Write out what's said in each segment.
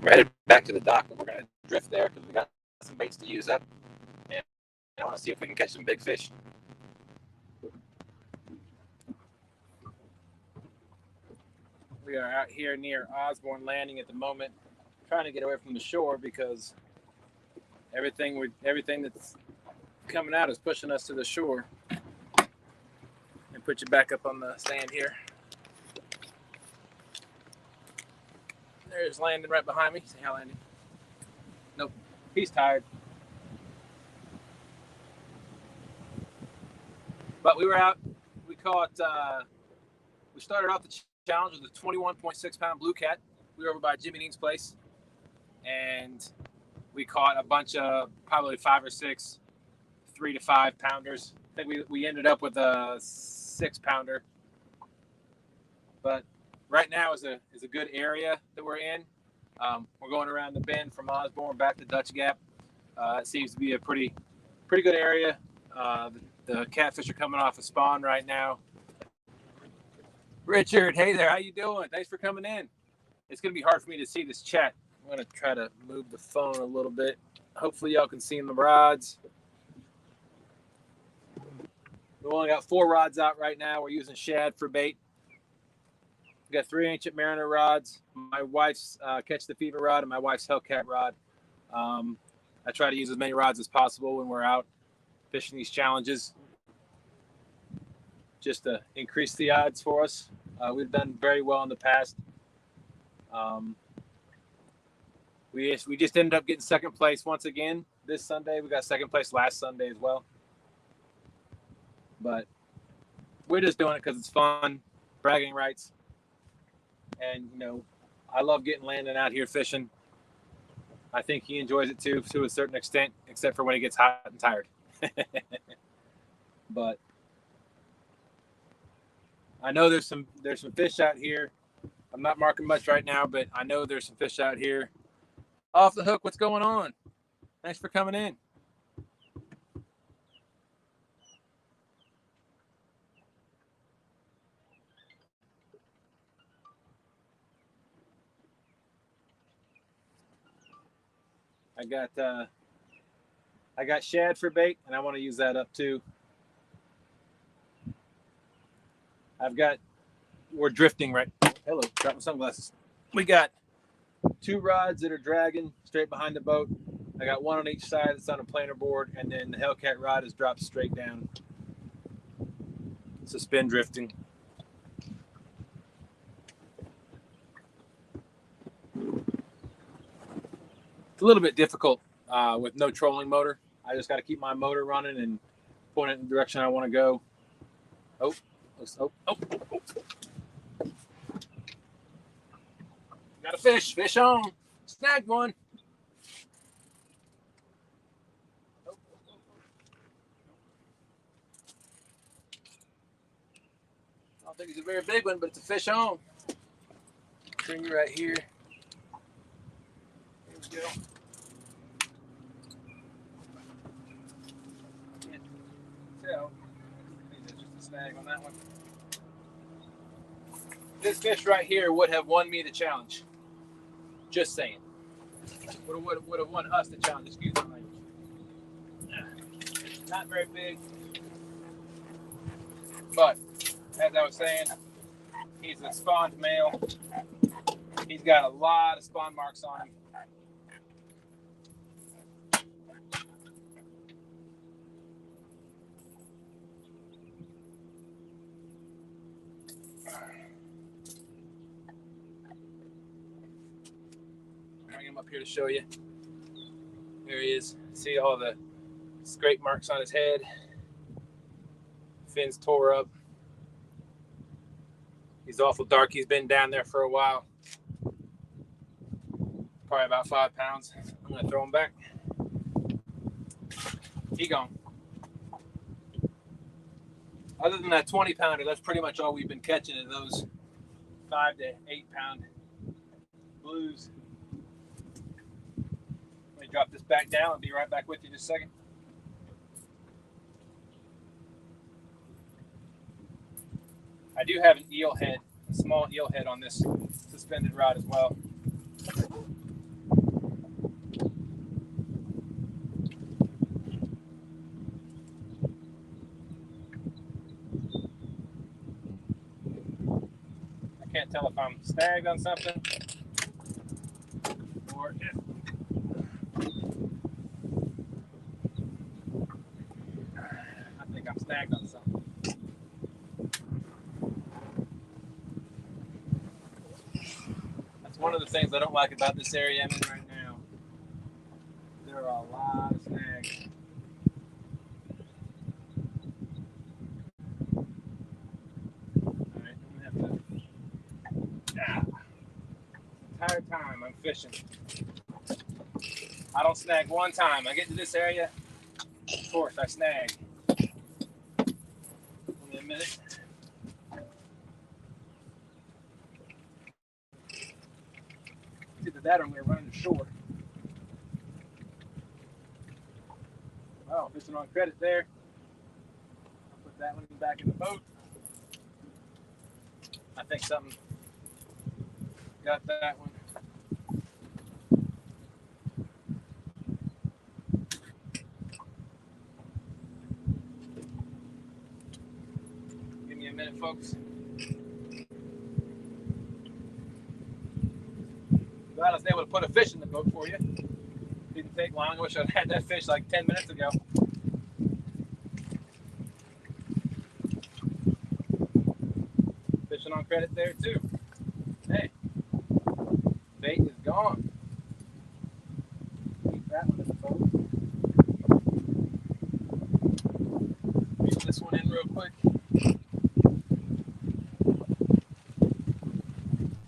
We're headed back to the dock, and we're going to drift there because we got some baits to use up. And I want to see if we can catch some big fish. We are out here near Osborne Landing at the moment, trying to get away from the shore because everything that's coming out is pushing us to the shore. And put you back up on the stand here. There's Landon right behind me. Say hi, Landon. Nope, he's tired. But we were out. We caught. We started off the challenge with a 21.6 pound blue cat. We were over by Jimmy Dean's place, and we caught a bunch of probably 5 or 6 3 to 5 pounders. I think we ended up with a 6 pounder. But right now is a good area that we're in. We're going around the bend from Osborne back to Dutch Gap. It seems to be a pretty good area. The catfish are coming off a spawn right now. Richard, hey there, how you doing? Thanks for coming in. It's going to be hard for me to see this chat. I'm going to try to move the phone a little bit. Hopefully y'all can see the rods. We only got 4 rods out right now. We're using shad for bait. We got 3 ancient mariner rods. My wife's catch the fever rod and my wife's Hellcat rod. I try to use as many rods as possible when we're out fishing these challenges, just to increase the odds for us. We've done very well in the past. We just ended up getting second place once again this Sunday. We got second place last Sunday as well. But we're just doing it because it's fun, bragging rights. And, you know, I love getting Landon out here fishing. I think he enjoys it too, to a certain extent, except for when he gets hot and tired. But I know there's some fish out here. I'm not marking much right now, but I know there's some fish out here. Off the hook, what's going on? Thanks for coming in. I got shad for bait, and I want to use that up too. We're drifting right. Hello, got my sunglasses. We got 2 rods that are dragging straight behind the boat. I got 1 on each side that's on a planer board, and then the Hellcat rod is dropped straight down. It's a spin drifting. It's a little bit difficult with no trolling motor. I just got to keep my motor running and point it in the direction I want to go. Oh. Got a fish. Fish on. Snagged one. I don't think it's a very big one, but it's a fish on. Bring you right here. Here we go. Can't tell. There's just a snag on that one. This fish right here would have won me the challenge. Just saying. Would have won us the challenge. Excuse my language. Not very big. But, as I was saying, he's a spawned male. He's got a lot of spawn marks on him. Bring him up here to show you. There he is. See all the scrape marks on his head. Fins tore up. He's awful dark. He's been down there for a while. Probably about 5 pounds. I'm going to throw him back. He gone. Other than that 20 pounder, that's pretty much all we've been catching in those 5 to 8 pound blues. Let me drop this back down. I'll be right back with you in just a second. I do have an eel head, a small eel head on this suspended rod as well. tell if I'm snagged on something or if I think I'm snagged on something. That's one of the things I don't like about this area I'm in right now. There are a lot of snags. Alright, I'm gonna have to. The entire time I'm fishing, I don't snag one time. I get to this area, of course I snag. Give me a minute. Either that or I'm going to run into shore. Wow, fishing on credit there. I'll put that one back in the boat. I think something got that one. Give me a minute, folks. Glad I was able to put a fish in the boat for you. Didn't take long. I wish I'd had that fish like 10 minutes ago. Fishing on credit there too. Hey, bait is gone. Keep that one in the boat. Reel this one in real quick.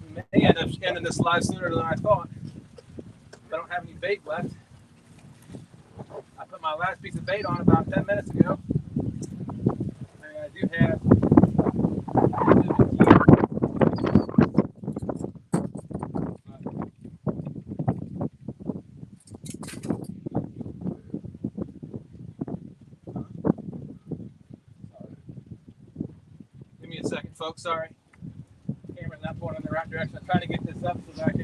We may end up ending this live sooner than I thought. I don't have any bait left. I put my last piece of bait on about 10 minutes ago. And I do have give me a second, folks. Sorry. Camera's not pointing in the right direction. I'm trying to get this up so that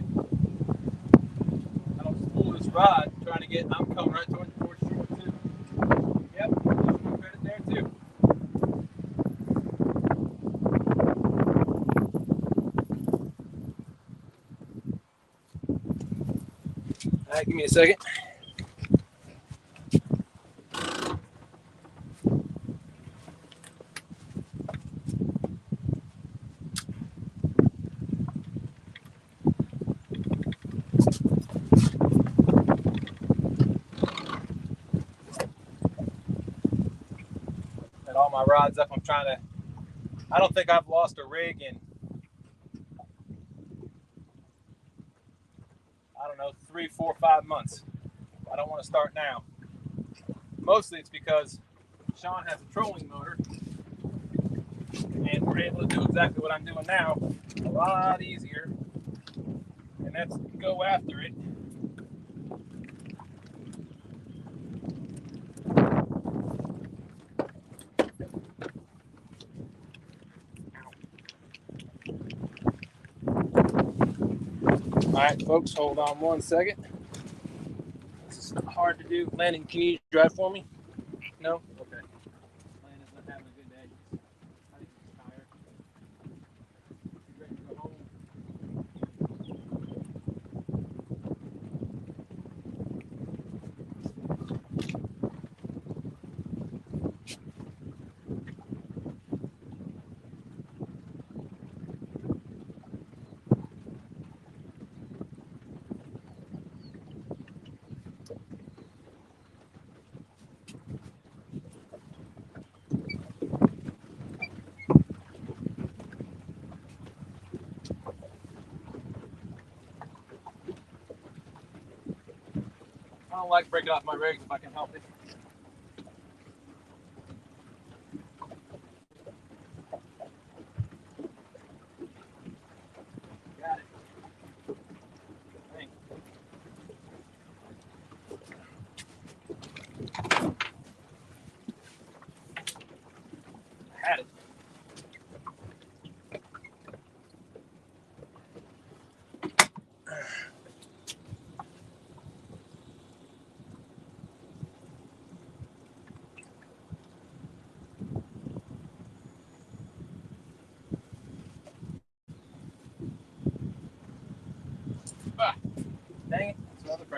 I don't spool this rod. I'm coming right towards shore too. Yep, there's credit there too. All right, give me a second. Got all my rods up. I don't think I've lost a rig in, I don't know, 3, 4, 5 months. I don't want to start now. Mostly it's because Sean has a trolling motor and we're able to do exactly what I'm doing now a lot easier, and that's go after it. All right, folks, hold on one second. This is hard to do. Landon, can you drive for me? No? Okay. Landon's not having a good day. I think he's tired. He's ready to go home. I don't like breaking off my rigs if I can help it. Got it. Thanks. I had it.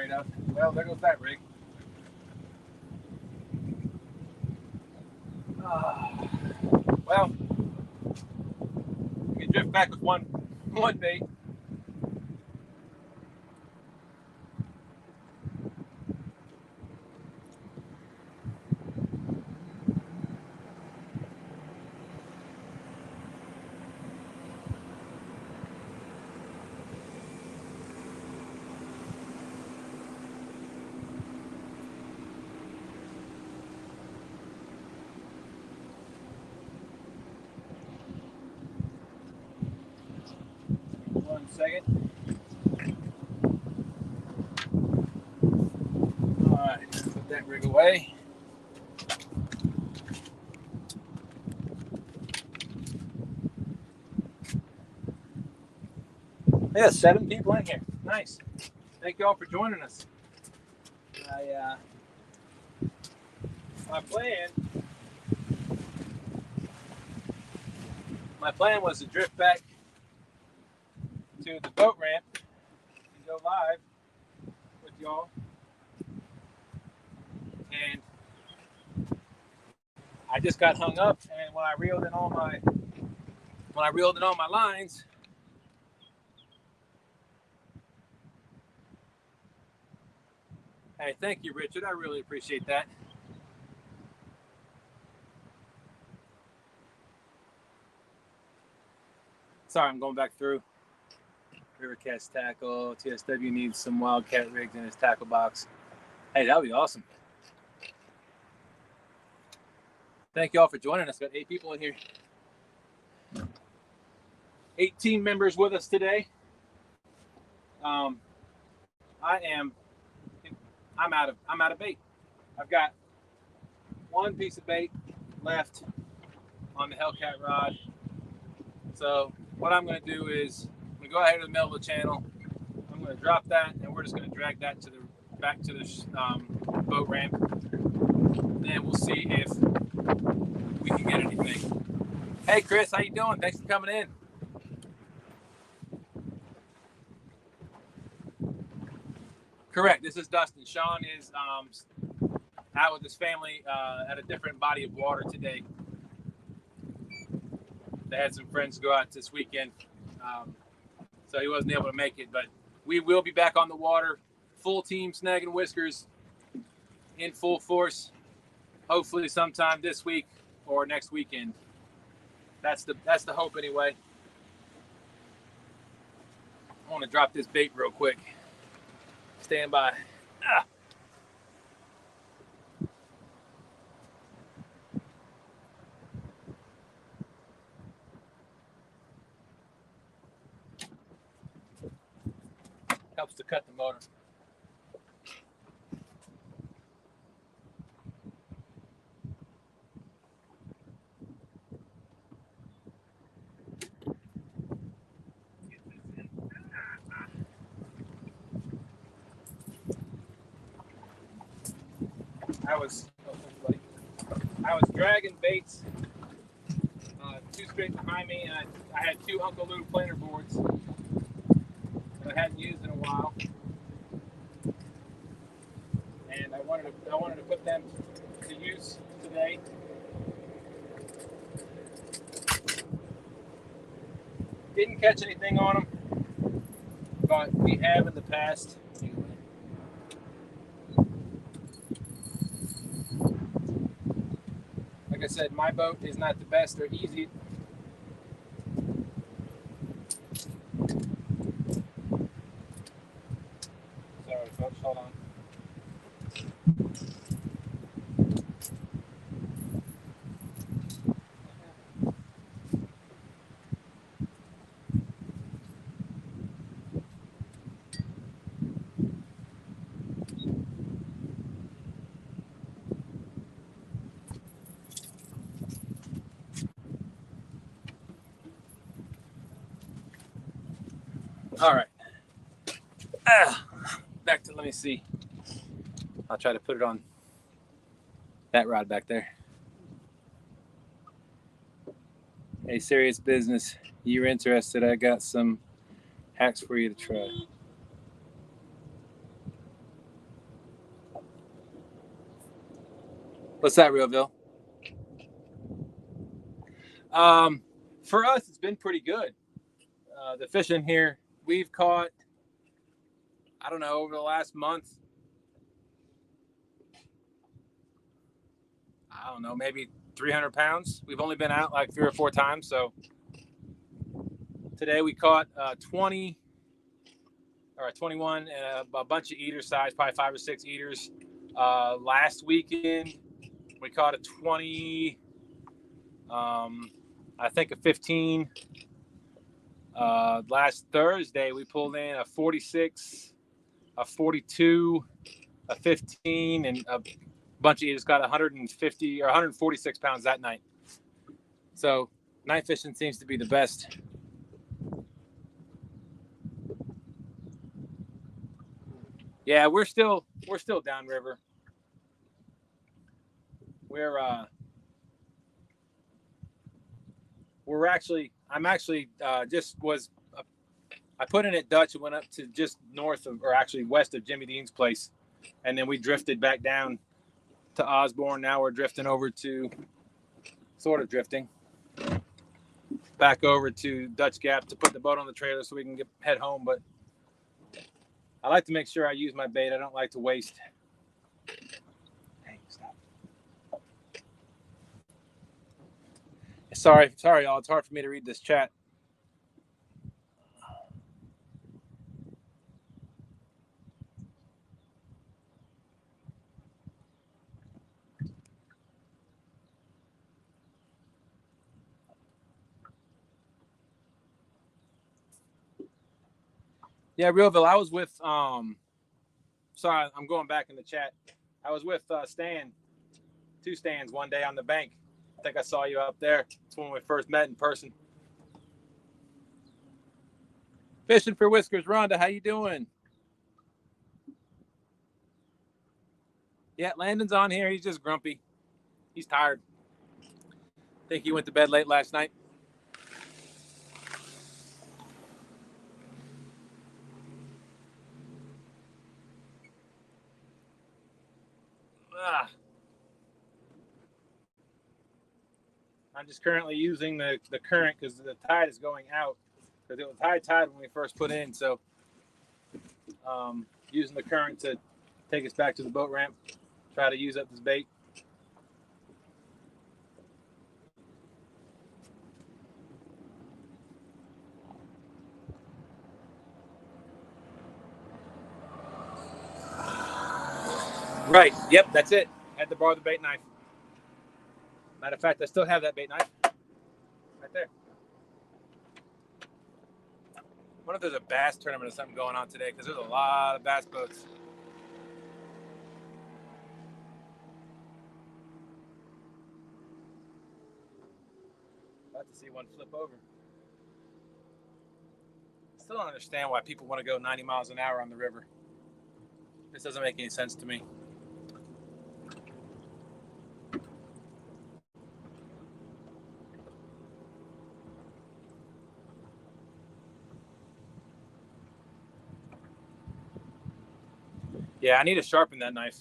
afraid of. Well, there goes that rig. Well, we can drift back with one bait. One second. All right, put that rig away. Yeah, 7 people in here. Nice. Thank you all for joining us. My plan was to drift back to the boat ramp and go live with y'all. And I just got hung up, and when I reeled in all my lines, hey, thank you, Richard. I really appreciate that. Sorry, I'm going back through. Rivercast tackle. TSW needs some Wildcat rigs in his tackle box. Hey, that would be awesome. Thank you all for joining us. Got 8 people in here. 8 team members with us today. I'm out of bait. I've got 1 piece of bait left on the Hellcat rod. So what I'm going to do is I'm going to go ahead to the middle of the channel. I'm going to drop that, and we're just going to drag that back to the boat ramp. Then we'll see if we can get anything. Hey, Chris, how you doing? Thanks for coming in. Correct. This is Dustin. Sean is out with his family at a different body of water today. They had some friends go out this weekend, so he wasn't able to make it. But we will be back on the water, full team Snag and Whiskers, in full force. Hopefully, sometime this week or next weekend. That's the hope, anyway. I want to drop this bait real quick. Stand by. Helps to cut the motor. I was dragging baits 2 straight behind me, and I had 2 Uncle Lou planer boards that I hadn't used in a while, and I wanted to put them to use today. Didn't catch anything on them, but we have in the past. Like I said, my boat is not the best or easy. Sorry, folks, hold on. All right. Back to, let me see. I'll try to put it on that rod back there. Hey, serious business. You're interested? I got some hacks for you to try. What's that, Realville? For us, it's been pretty good. The fishing here, we've caught, I don't know, over the last month, I don't know, maybe 300 pounds. We've only been out like 3 or 4 times. So today we caught 20 or 21 and a bunch of eater size, probably 5 or 6 eaters. Last weekend we caught a 20, I think a 15. Last Thursday we pulled in a 46, a 42, a 15, and a bunch of eaters got 150 or 146 pounds that night. So night fishing seems to be the best. Yeah, we're still downriver. I'm actually just was I put in at Dutch and went up to just north of, or actually west of Jimmy Dean's place, and then we drifted back down to Osborne. Now we're drifting over to, sort of drifting back over to Dutch Gap to put the boat on the trailer so we can head home. But I like to make sure I use my bait. I don't like to waste. Hey, stop. Sorry, y'all. It's hard for me to read this chat. Yeah, Realville, I was with, sorry, I'm going back in the chat. I was with Stan, 2 Stans one day on the bank. I think I saw you up there. It's when we first met in person. Fishing for Whiskers, Rhonda, how you doing? Yeah, Landon's on here. He's just grumpy. He's tired. I think he went to bed late last night. I'm just currently using the current because the tide is going out. Because it was high tide when we first put in. So using the current to take us back to the boat ramp. Try to use up this bait. Right. Yep, that's it. Had to borrow the bait knife. Matter of fact, I still have that bait knife. Right there. I wonder if there's a bass tournament or something going on today, because there's a lot of bass boats. About to see one flip over. Still don't understand why people want to go 90 miles an hour on the river. This doesn't make any sense to me. Yeah, I need to sharpen that knife.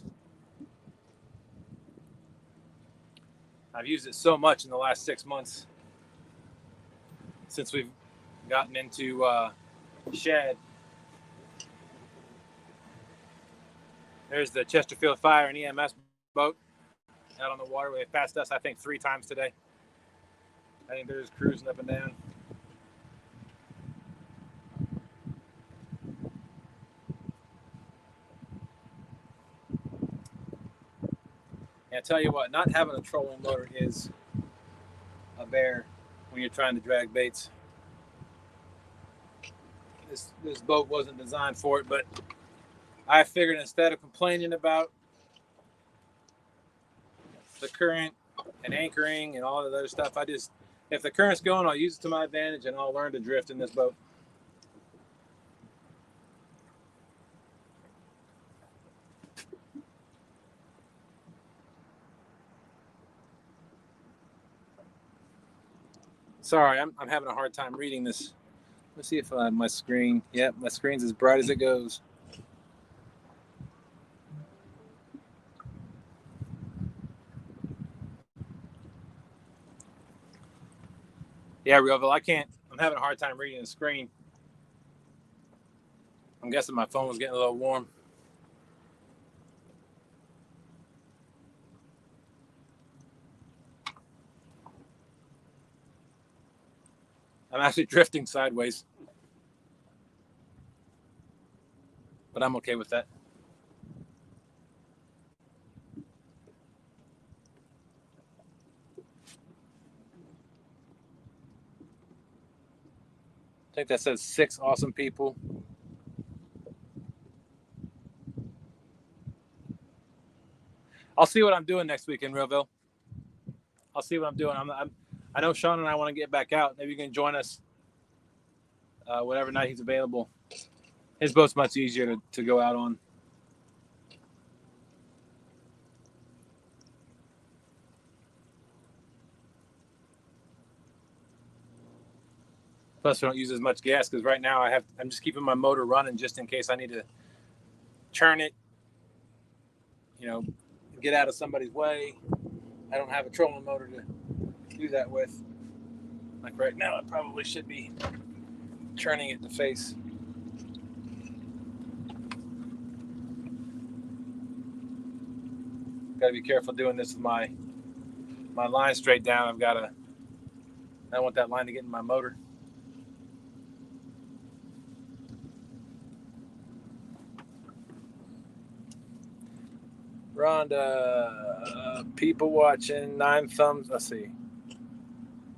I've used it so much in the last 6 months since we've gotten into shad. There's the Chesterfield Fire and EMS boat out on the water. They've passed us, I think, 3 times today. I think they're just cruising up and down. And I tell you what, not having a trolling motor is a bear when you're trying to drag baits. This boat wasn't designed for it, but I figured instead of complaining about the current and anchoring and all that other stuff, if the current's going, I'll use it to my advantage and I'll learn to drift in this boat. Sorry, I'm having a hard time reading this. Let's see if my screen. Yep, my screen's as bright as it goes. Yeah, Realville, I'm having a hard time reading the screen. I'm guessing my phone was getting a little warm. I'm actually drifting sideways, but I'm okay with that. I think that says 6 awesome people. I'll see what I'm doing next week in Realville. I'll see what I'm doing. I know Sean and I want to get back out. Maybe you can join us whatever night he's available. His boat's much easier to go out on. Plus, we don't use as much gas because right now I'm just keeping my motor running just in case I need to turn it, get out of somebody's way. I don't have a trolling motor to do that with. Like right now, I probably should be turning it to face. Got to be careful doing this with my line straight down. I don't want that line to get in my motor. Rhonda, people watching, 9 thumbs. Let's see.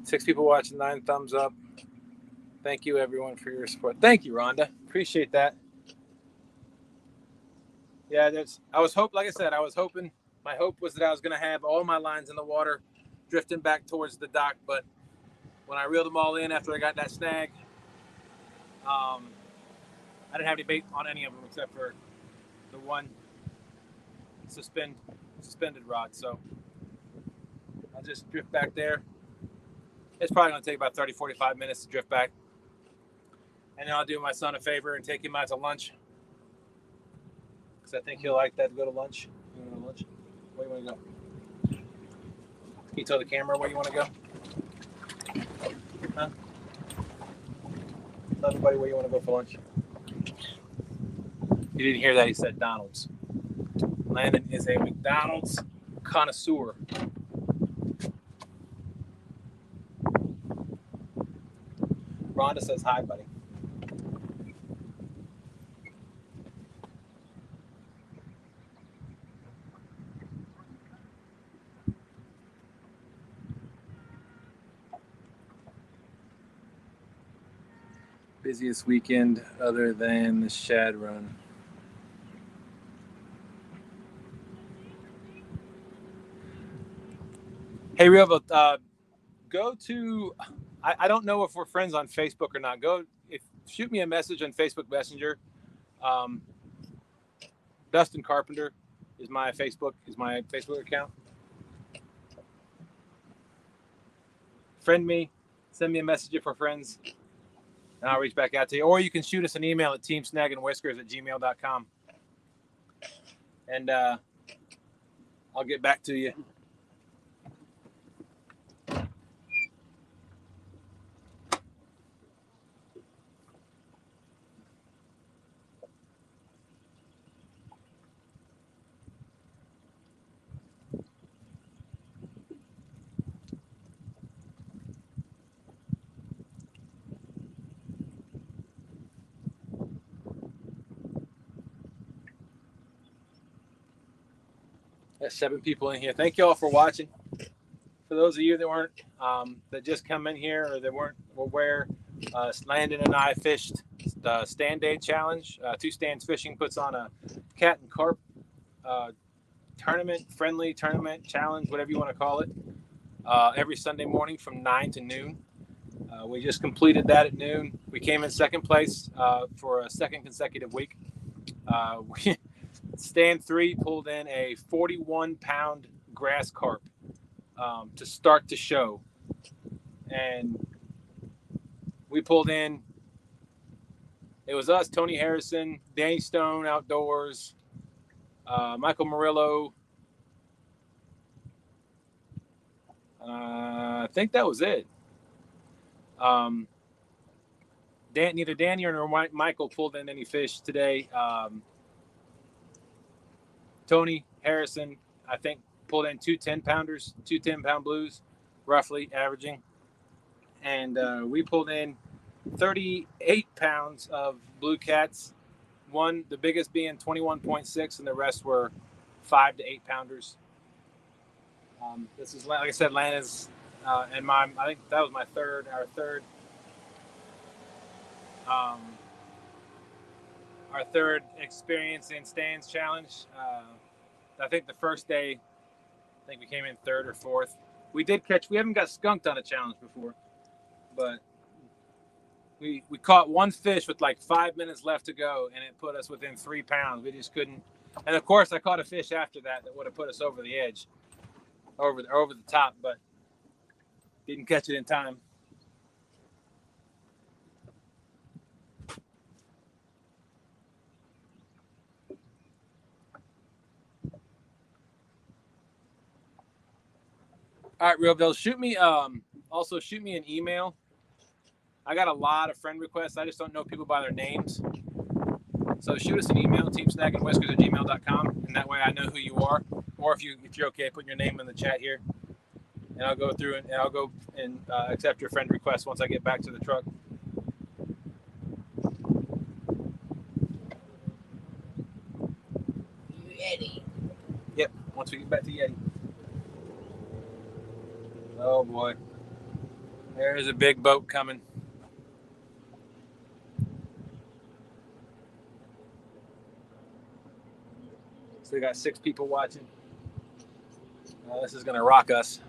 6 people watching, 9 thumbs up. Thank you, everyone, for your support. Thank you, Rhonda. Appreciate that. Yeah, like I said, I was hoping, my hope was that I was going to have all my lines in the water drifting back towards the dock. But when I reeled them all in after I got that snag, I didn't have any bait on any of them except for the one suspended rod. So I'll just drift back there. It's probably going to take about 30, 45 minutes to drift back. And then I'll do my son a favor and take him out to lunch. Because I think he'll like that to go to lunch. You want to go to lunch? Where do you want to go? Can you tell the camera where you want to go? Huh? Tell everybody where you want to go for lunch. You didn't hear that. He said Donald's. Landon is a McDonald's connoisseur. Rhonda says hi, buddy. Busiest weekend other than the Shad Run. Hey, Real, go to. I don't know if we're friends on Facebook or not. Shoot me a message on Facebook Messenger. Dustin Carpenter is my Facebook account. Friend me, send me a message if we're friends, and I'll reach back out to you. Or you can shoot us an email at teamsnaggandwhiskers@gmail.com, and I'll get back to you. There's 7 people in here. Thank you all for watching. For those of you that weren't that just come in here or that weren't aware, Landon and I fished the STANday challenge. 2 Stands Fishing puts on a cat and carp friendly tournament challenge, whatever you want to call it, every Sunday morning from 9 to noon. We just completed that at noon. We came in second place for a second consecutive week. Stand 3 pulled in a 41-pound grass carp to start the show, and we pulled in. It was us, Tony Harrison, Danny Stone Outdoors, Michael Murillo. I think that was it. Neither Danny or Michael pulled in any fish today. Tony Harrison, I think, pulled in 2 10-pounders, 2 10-pound blues, roughly averaging. And we pulled in 38 pounds of blue cats. The biggest being 21.6, and the rest were 5 to 8 pounders. This is, like I said, Lana's and I think that was our third experience in Stan's challenge. I think the first day, I think we came in third or fourth. We haven't got skunked on a challenge before, but we caught one fish with like 5 minutes left to go, and it put us within 3 pounds. We just couldn't. And of course, I caught a fish after that would have put us over the edge, over the top, but didn't catch it in time. All right, Realville, shoot me an email. I got a lot of friend requests. I just don't know people by their names. So shoot us an email, teamsnaggingwhiskers@gmail.com, and that way I know who you are. Or if you're okay, put your name in the chat here, and I'll go through and I'll go and accept your friend request once I get back to the truck. Yeti. Yep, once we get back to Yeti. Oh boy, there's a big boat coming. So we got 6 people watching. This is gonna rock us.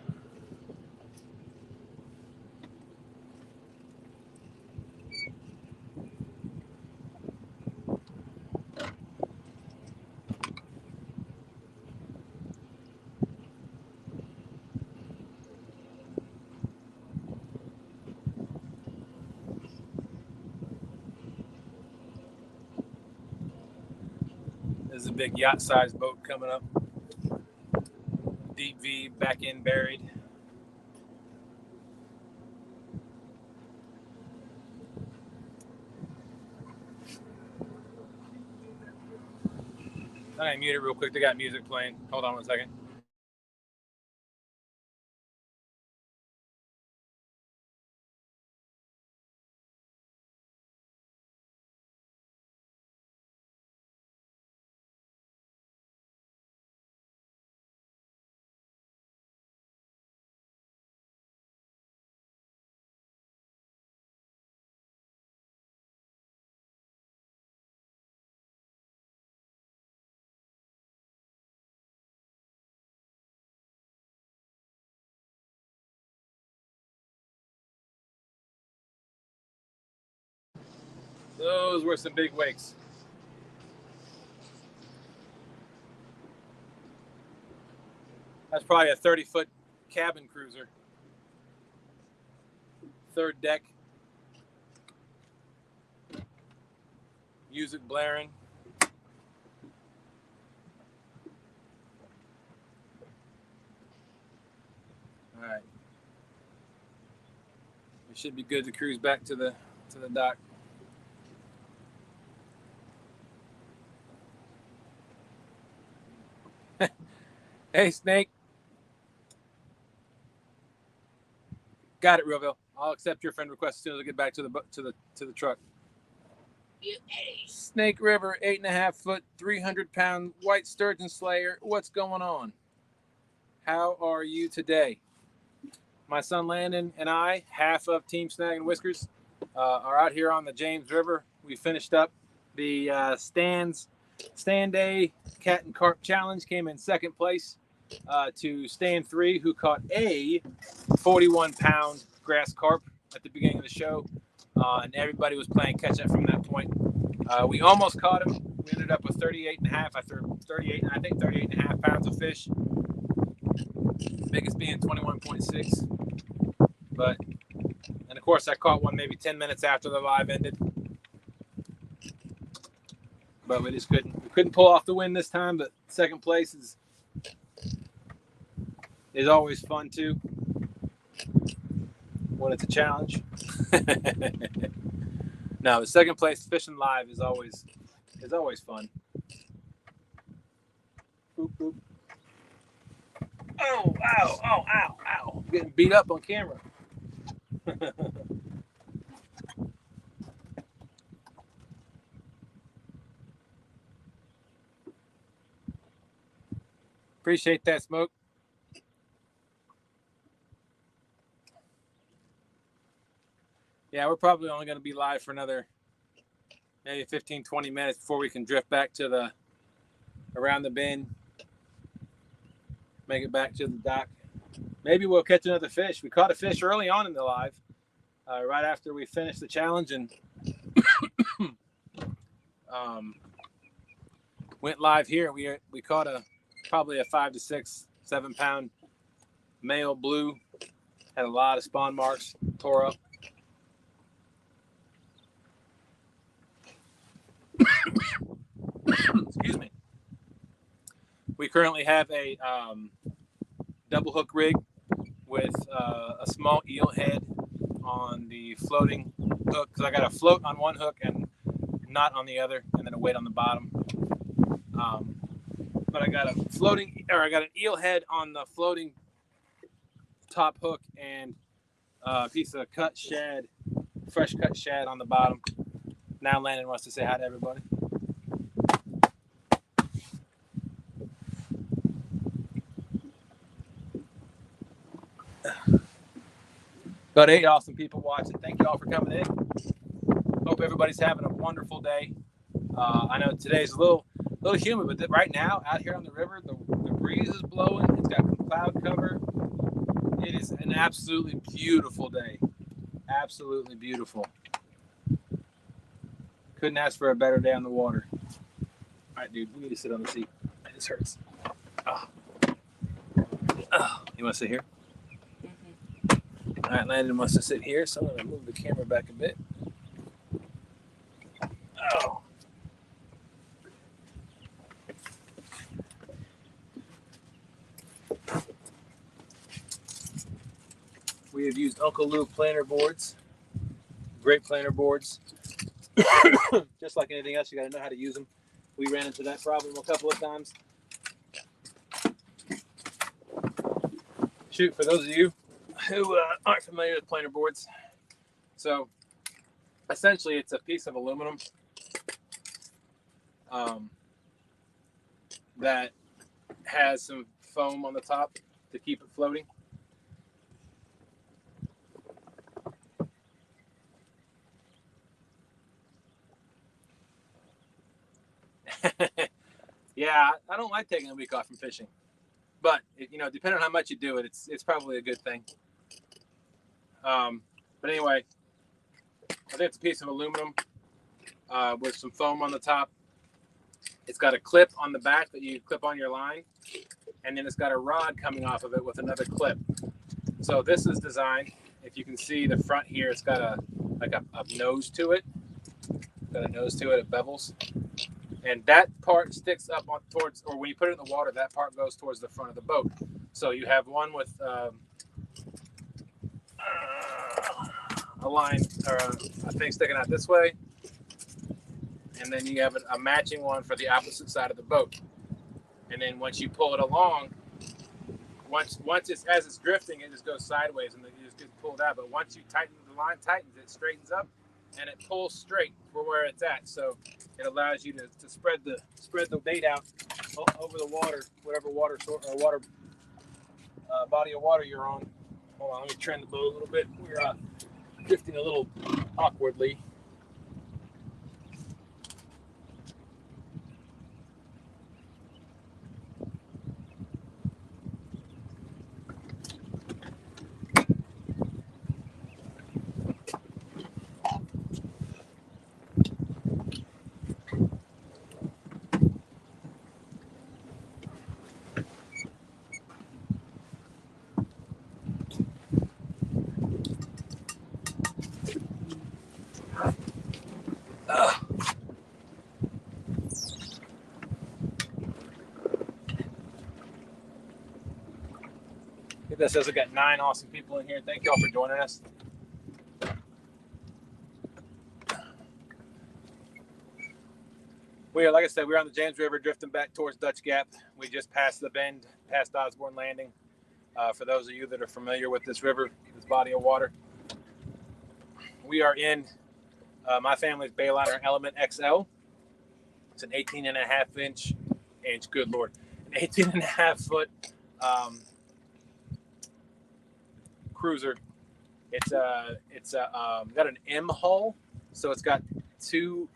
There's a big yacht-sized boat coming up. Deep V, back in buried. I'm gonna mute it real quick. They got music playing. Hold on 1 second. Those were some big wakes. That's probably a 30-foot cabin cruiser. Third deck. Music blaring. All right. We should be good to cruise back to the dock. Hey, Snake. Got it, Realville. I'll accept your friend request as soon as I get back to the truck. Snake River, 8.5-foot, 300-pound white sturgeon slayer. What's going on? How are you today? My son Landon and I, half of Team Snagging Whiskers, are out here on the James River. We finished up the STANday Cat and Carp Challenge. Came in second place to Stan 3, who caught a 41-pound grass carp at the beginning of the show. And everybody was playing catch up from that point. We almost caught him. We ended up with 38.5. I threw 38.5 pounds of fish. Biggest being 21.6. And of course I caught one maybe 10 minutes after the live ended. But we just couldn't pull off the win this time, but second place is always fun too when it's a challenge. No, the second place fishing live is always fun. Boop, boop. Oh, ow, oh, ow, ow. I'm getting beat up on camera. Appreciate that, Smoke. Yeah, we're probably only going to be live for another maybe 15, 20 minutes before we can drift back to the around the bend, make it back to the dock. Maybe we'll catch another fish. We caught a fish early on in the live, right after we finished the challenge, and went live here. We caught probably a 5 to 6, 7 pound male blue. Had a lot of spawn marks, tore up. Excuse me. We currently have a double hook rig with a small eel head on the floating hook, because I got a float on one hook and not on the other, and then a weight on the bottom. But I got an eel head on the floating top hook and a piece of fresh cut shad on the bottom. Now Landon wants to say hi to everybody. About 8 awesome people watching. Thank you all for coming in. Hope everybody's having a wonderful day. I know today's a little humid, but right now out here on the river, the breeze is blowing. It's got cloud cover. It is an absolutely beautiful day. Absolutely beautiful. Couldn't ask for a better day on the water. All right, dude, we need to sit on the seat. This hurts. Oh. You want to sit here? All right, Landon wants to sit here, so I'm going to move the camera back a bit. Oh. We have used Uncle Lou planer boards. Great planer boards. Just like anything else, you got to know how to use them. We ran into that problem a couple of times. Shoot, for those of you who aren't familiar with planer boards, so essentially it's a piece of aluminum that has some foam on the top to keep it floating. Yeah, I don't like taking a week off from fishing, but depending on how much you do it, it's probably a good thing. But anyway, I think it's a piece of aluminum with some foam on the top. It's got a clip on the back that you clip on your line, and then it's got a rod coming off of it with another clip. So this is designed, if you can see the front here, it's got a nose to it. Got a nose to it, it bevels. And that part sticks up towards, or when you put it in the water, that part goes towards the front of the boat. So you have one with a line or a thing sticking out this way, and then you have a matching one for the opposite side of the boat. And then once you pull it along, once as it's drifting, it just goes sideways and it just gets pulled out. But once you tighten the line, it straightens up and it pulls straight for where it's at. So it allows you to spread the bait out over the water, whatever water body of water you're on. Hold on, let me turn the boat a little bit. We're drifting a little awkwardly. That says I got 9 awesome people in here. Thank y'all for joining us. like I said, we're on the James River drifting back towards Dutch Gap. We just passed the bend, past Osborne Landing. For those of you that are familiar with this river, this body of water, we are in my family's Bayliner Element XL. It's an 18.5 inch, good Lord, an 18.5 foot cruiser. It's got an M hull, so it's got two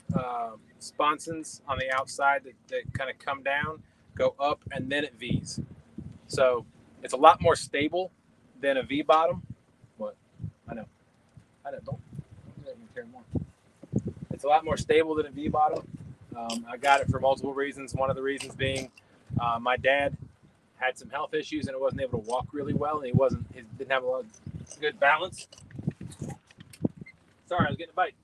sponsons on the outside that kind of come down, go up, and then it V's. So it's a lot more stable than a V bottom. What? I know. Don't let me carry more. It's a lot more stable than a V bottom. I got it for multiple reasons. One of the reasons being my dad had some health issues and wasn't able to walk really well, and he didn't have a lot of good balance. Sorry, I was getting a bite.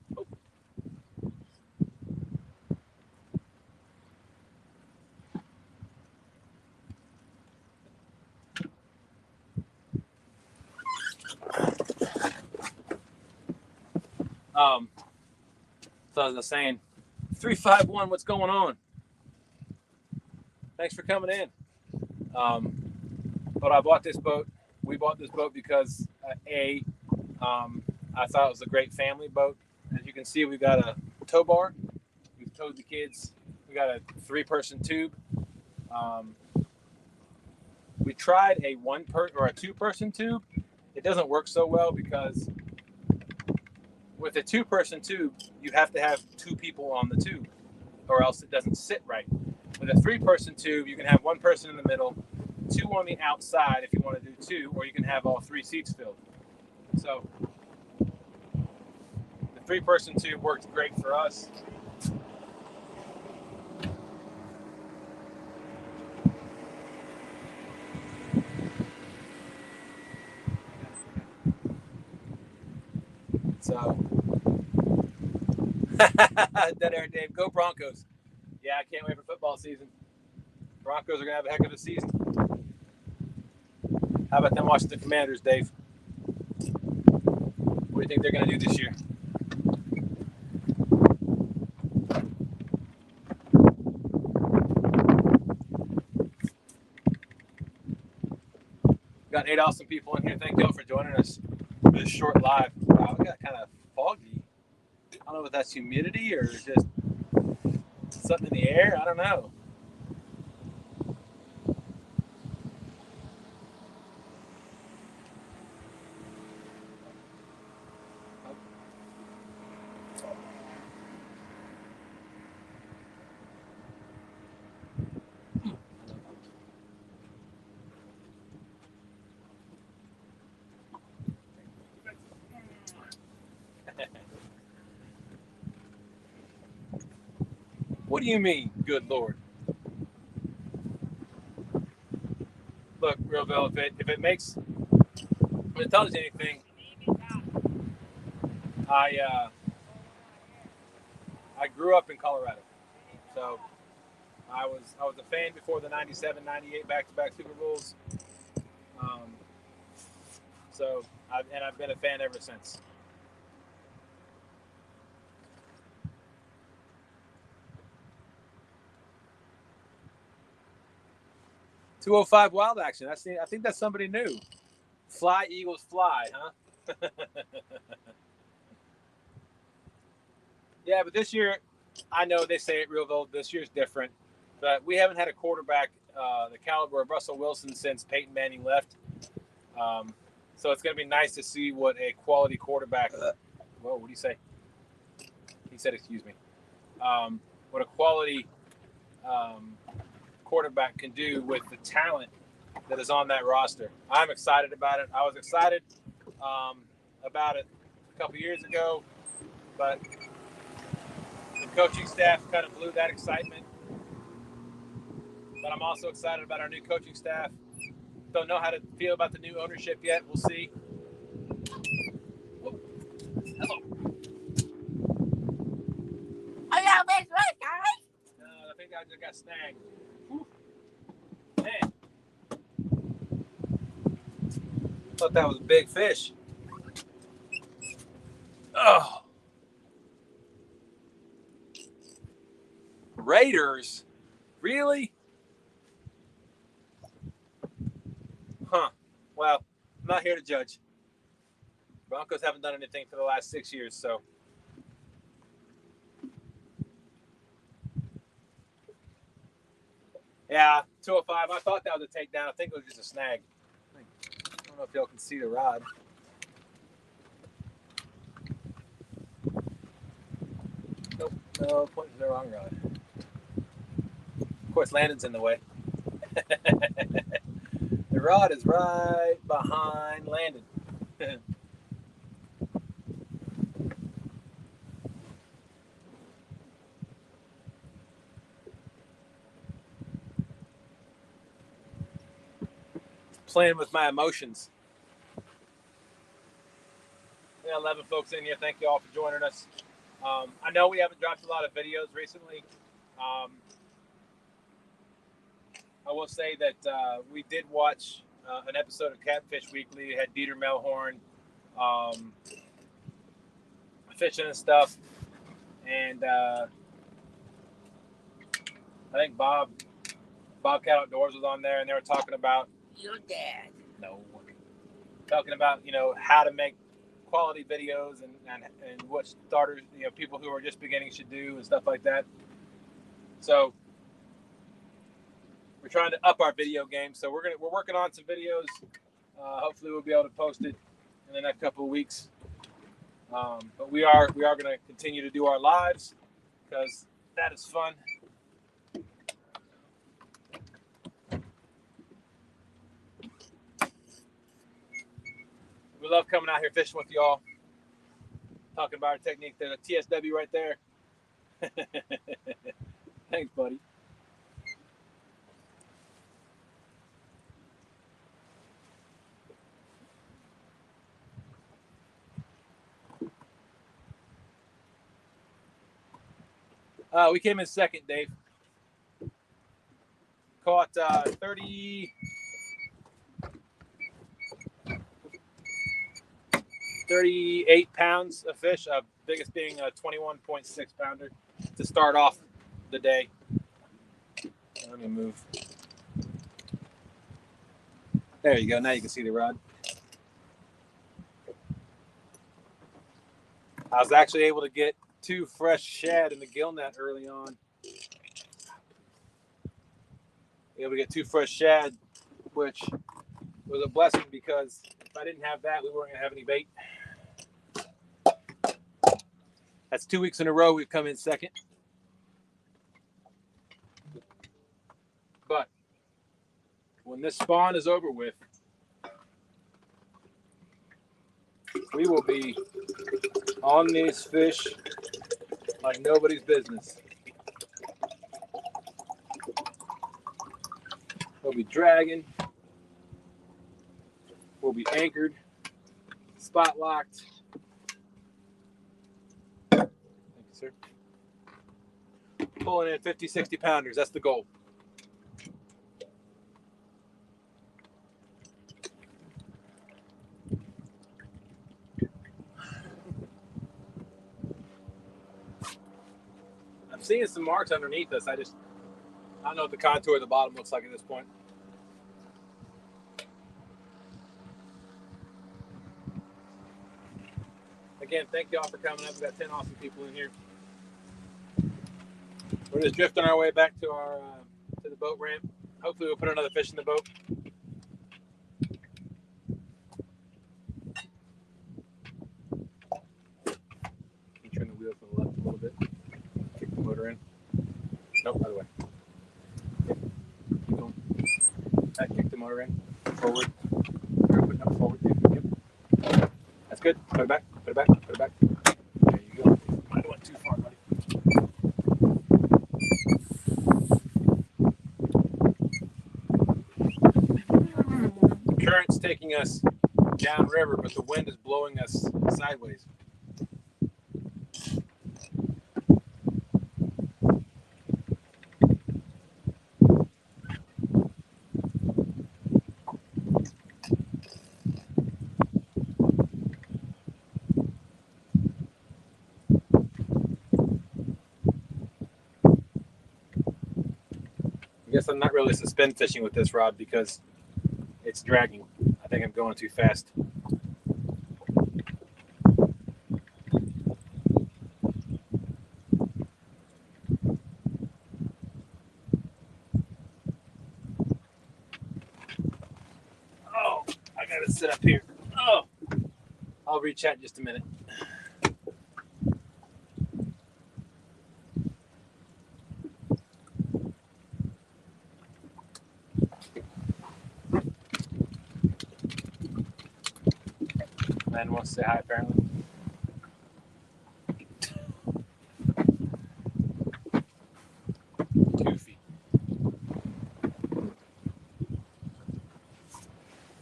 Oh. So as I was saying, 351, what's going on? Thanks for coming in. But I bought this boat. We bought this boat because I thought it was a great family boat. As you can see, we've got a tow bar. We've towed the kids. We got a 3-person tube. We tried a 2-person tube. It doesn't work so well because with a 2-person tube, you have to have 2 people on the tube, or else it doesn't sit right. With a 3-person tube, you can have 1 person in the middle, 2 on the outside if you want to do 2, or you can have all 3 seats filled. So the 3-person tube worked great for us. So, Dead Air Dave, go Broncos. Yeah, I can't wait for football season. Broncos are going to have a heck of a season. How about them watching the Commanders, Dave? What do you think they're going to do this year? Got 8 awesome people in here. Thank y'all for joining us for this short live. Wow, it got kind of foggy. I don't know if that's humidity or just something in the air. I don't know. What do you mean, good Lord? Look, Realville, if it tells you anything, I grew up in Colorado, so I was a fan before the 97, 98 back-to-back Super Bowls. So I've been a fan ever since. .205 wild action. I think that's somebody new. Fly Eagles fly, huh? Yeah, but this year, I know they say it real though. This year's different, but we haven't had a quarterback the caliber of Russell Wilson since Peyton Manning left. So it's going to be nice to see what a quality quarterback. Whoa, what do you say? He said, "Excuse me." What a quality quarterback can do with the talent that is on that roster. I'm excited about it. I was excited about it a couple years ago, but the coaching staff kind of blew that excitement. But I'm also excited about our new coaching staff. Don't know how to feel about the new ownership yet. We'll see. Whoa. Hello. I got a big fish, guys. No, I think I just got snagged. Whew. Man. Thought that was a big fish. Oh. Raiders? Really? Huh. Well, I'm not here to judge. Broncos haven't done anything for the last 6 years, so. Yeah, 205. I thought that was a takedown. I think it was just a snag. I don't know if y'all can see the rod. Nope. No, pointing to the wrong rod. Of course, Landon's in the way. The rod is right behind Landon. Playing with my emotions. We got 11 folks in here. Thank you all for joining us. I know we haven't dropped a lot of videos recently. I will say that we did watch an episode of Catfish Weekly. It had Dieter Melhorn fishing and stuff. And I think Bobcat Outdoors was on there, and they were talking about your dad. No. Talking about, how to make quality videos and what starters, people who are just beginning should do and stuff like that. So we're trying to up our video game. So we're working on some videos. Hopefully we'll be able to post it in the next couple of weeks. But we are going to continue to do our lives because that is fun. We love coming out here fishing with y'all, talking about our technique. There's a TSW right there. Thanks, buddy. We came in second, Dave. Caught 38 pounds of fish, biggest being a 21.6 pounder to start off the day. Let me move. There you go. Now you can see the rod. I was actually able to get 2 fresh shad in the gill net early on. Able to get 2 fresh shad, which was a blessing because if I didn't have that, we weren't going to have any bait. That's 2 weeks in a row we've come in second. But when this spawn is over with, we will be on these fish like nobody's business. We'll be dragging. We'll be anchored, spot locked. Thank you, sir. Pulling in 50, 60 pounders. That's the goal. I'm seeing some marks underneath us. I don't know what the contour of the bottom looks like at this point. Again, thank y'all for coming up. We've got 10 awesome people in here. We're just drifting our way back to our to the boat ramp. Hopefully we'll put another fish in the boat. Can you turn the wheel to the left a little bit? Kick the motor in. Nope, other way. Yep. Keep going. Kick the motor in. Forward. Put it up forward. Yep. That's good. Put it back. Put it back. Put it back. There you go. I went too far, buddy. The current's taking us downriver, but the wind is blowing us sideways. I guess I'm not really suspend fishing with this rod because it's dragging. I think I'm going too fast. Oh, I gotta sit up here. Oh, I'll rechat in just a minute. Man wants to say hi, apparently. Goofy.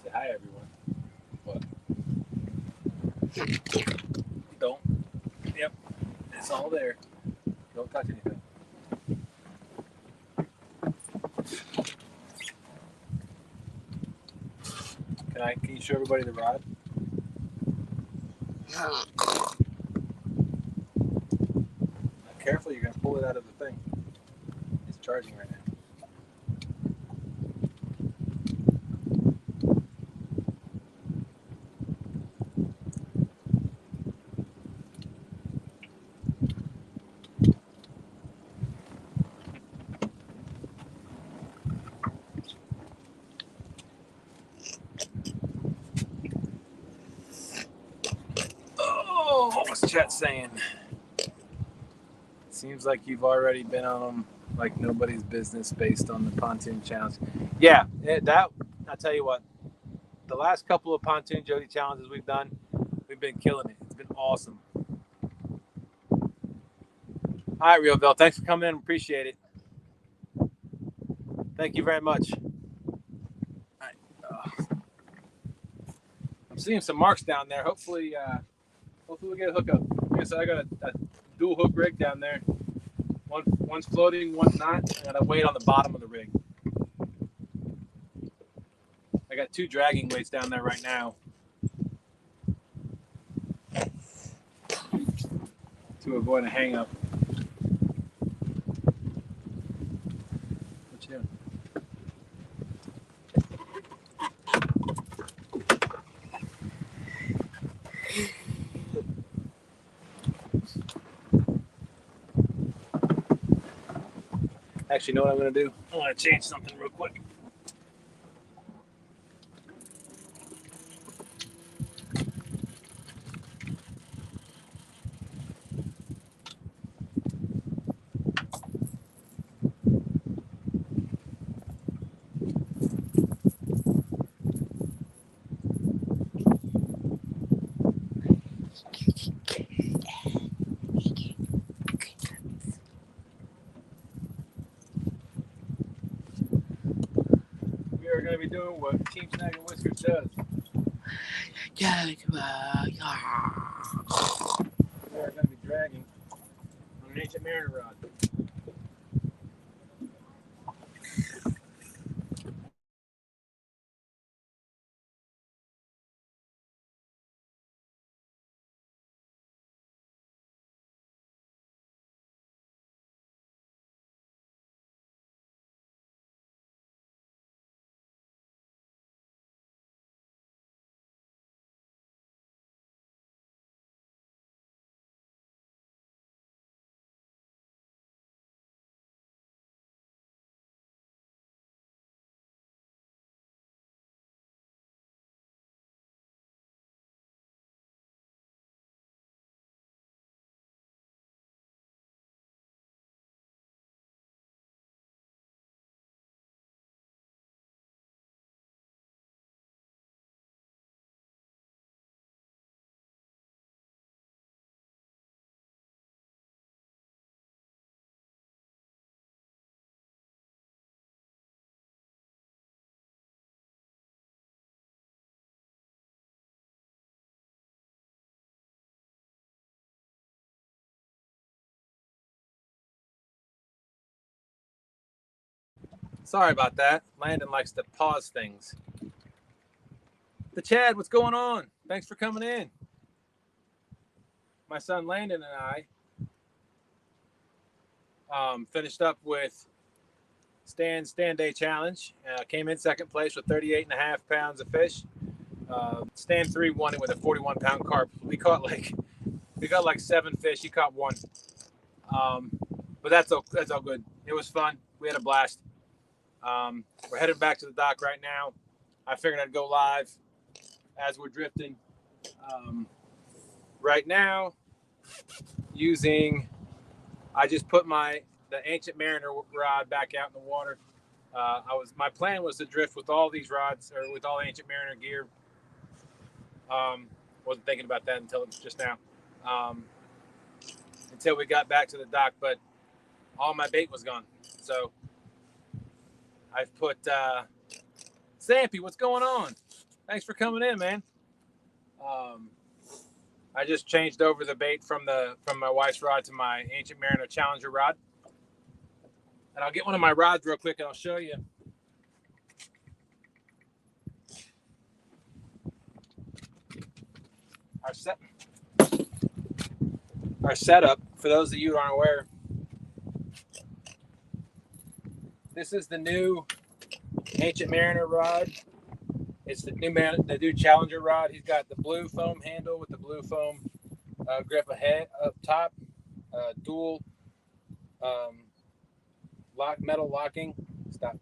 Say hi, everyone. What? Don't. Yep. It's all there. Don't touch anything. Can you show everybody the rod? Careful, you're gonna pull it out of the thing. It's charging right now. Oh, what was chat saying? Seems like you've already been on them like nobody's business based on the pontoon challenge. Yeah, that I'll tell you what. The last couple of pontoon Jody challenges we've done, we've been killing it. It's been awesome. All right, Realville, thanks for coming in. Appreciate it. Thank you very much. All right. I'm seeing some marks down there. Hopefully we get a hookup. Like I said, I got a dual hook rig down there. One's floating, one's not. I got a weight on the bottom of the rig. I got 2 dragging weights down there right now to avoid a hang up. What you doing? Actually, you know what I'm going to do? I want to change something real quick. We are going to be doing what Team Snag and Whiskers does. We are going to be dragging on an ancient mariner rod. Sorry about that. Landon likes to pause things. The Chad, what's going on? Thanks for coming in. My son Landon and I finished up with STANday challenge. Came in second place with 38.5 pounds of fish. Stand 3 won it with a 41-pound carp. We got like 7 fish. He caught 1. But that's all good. It was fun. We had a blast. We're headed back to the dock right now. I figured I'd go live as we're drifting. Right now, I just put the Ancient Mariner rod back out in the water. My plan was to drift with all these rods, or with all Ancient Mariner gear. Wasn't thinking about that until just now. Until we got back to the dock, but all my bait was gone. So I've put Sampy, what's going on? Thanks for coming in, man. I just changed over the bait from my wife's rod to my Ancient Mariner Challenger rod. And I'll get one of my rods real quick and I'll show you. Our setup, for those of you who aren't aware, this is the new Ancient Mariner rod. It's the new Challenger rod. He's got the blue foam handle with the blue foam grip ahead up top, dual metal locking. Stop.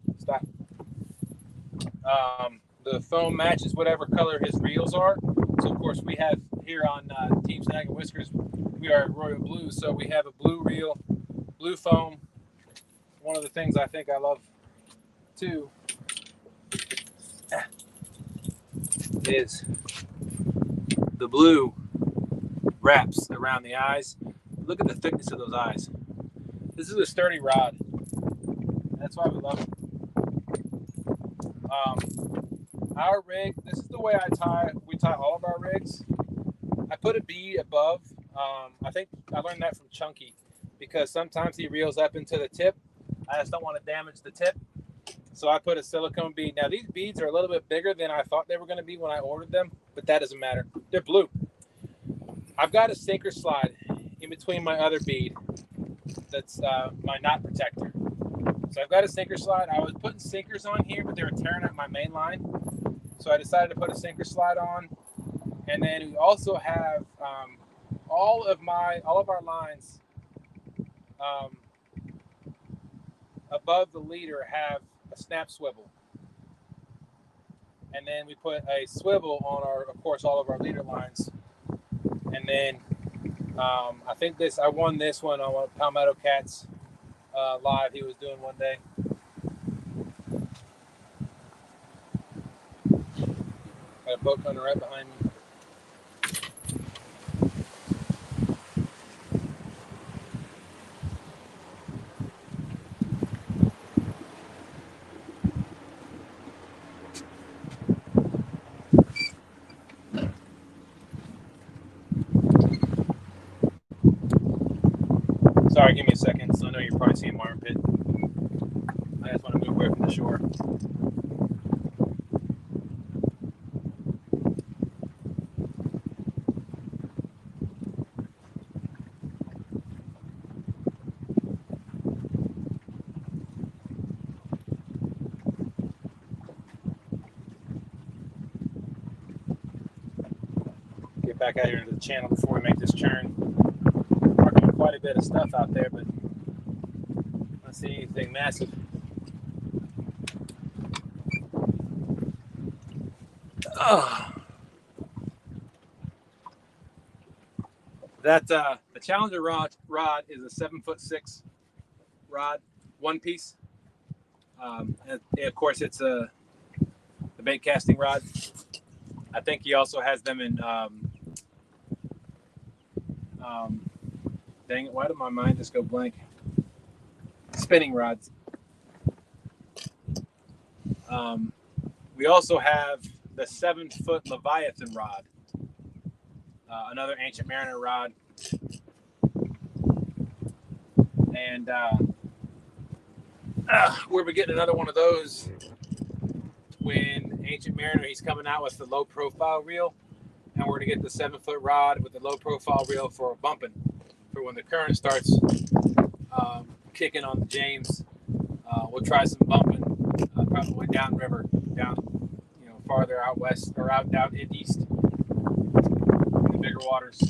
The foam matches whatever color his reels are. So of course we have here on Team Snag and Whiskers, we are royal blue, so we have a blue reel, blue foam. One of the things I think I love too is the blue wraps around the eyes. Look at the thickness of those eyes. This is a sturdy rod. That's why we love it. Our rig, this is the way we tie all of our rigs. I put a bead above. I think I learned that from Chunky, because sometimes he reels up into the tip. I just don't want to damage the tip. So I put a silicone bead. Now these beads are a little bit bigger than I thought they were going to be when I ordered them, but that doesn't matter. They're blue. I've got a sinker slide in between my other bead. That's my knot protector. So I've got a sinker slide. I was putting sinkers on here, but they were tearing up my main line. So I decided to put a sinker slide on. And then we also have all of our lines above the leader have a snap swivel. And then we put a swivel on all of our leader lines. And then I think I won this one on one of Palmetto Cat's live he was doing one day. Got a boat coming right behind me. Sorry, give me a second. So I know you're probably seeing my armpit. I just want to move away from the shore. Get back out here to the channel before we make this turn. Marking quite a bit of stuff out there, but I don't see anything massive. The Challenger rod is a 7'6" rod, one piece. And of course, it's the bait casting rod. I think he also has them in. Dang it! Why did my mind just go blank? Spinning rods. We also have the 7-foot Leviathan rod, another Ancient Mariner rod, and we'll be getting another one of those when Ancient Mariner, he's coming out with the low profile reel, and we're gonna get the 7-foot rod with the low profile reel for bumping, for when the current starts kicking on the James. We'll try some bumping, probably downriver, down, farther out west or out east, in the bigger waters.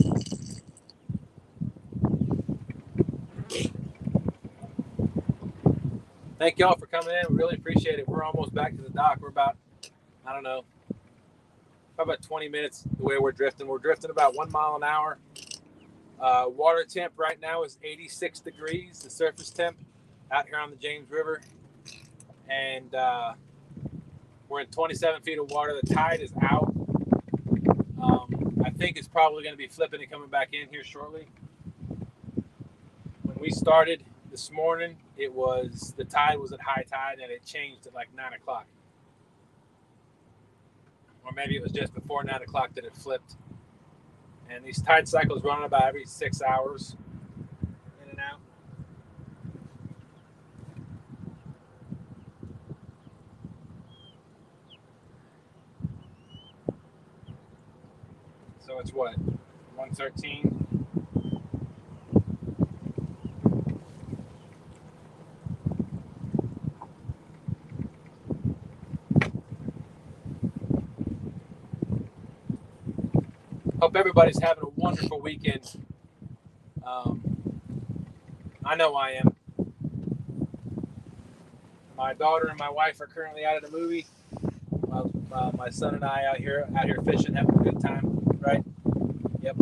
Thank y'all for coming in. We really appreciate it. We're almost back to the dock. We're about, I don't know, about 20 minutes the way we're drifting. We're drifting about 1 mile an hour. Water temp right now is 86 degrees, the surface temp out here on the James River. And we're in 27 feet of water. The tide is out. I think it's probably going to be flipping and coming back in here shortly. When we started this morning, the tide was at high tide and it changed at like 9 o'clock. Or maybe it was just before 9 o'clock that it flipped. And these tide cycles run about every 6 hours, in and out. So it's what, 113? Hope everybody's having a wonderful weekend. I know I am. My daughter and my wife are currently out at a movie. My son and I out here fishing, having a good time, right? Yep.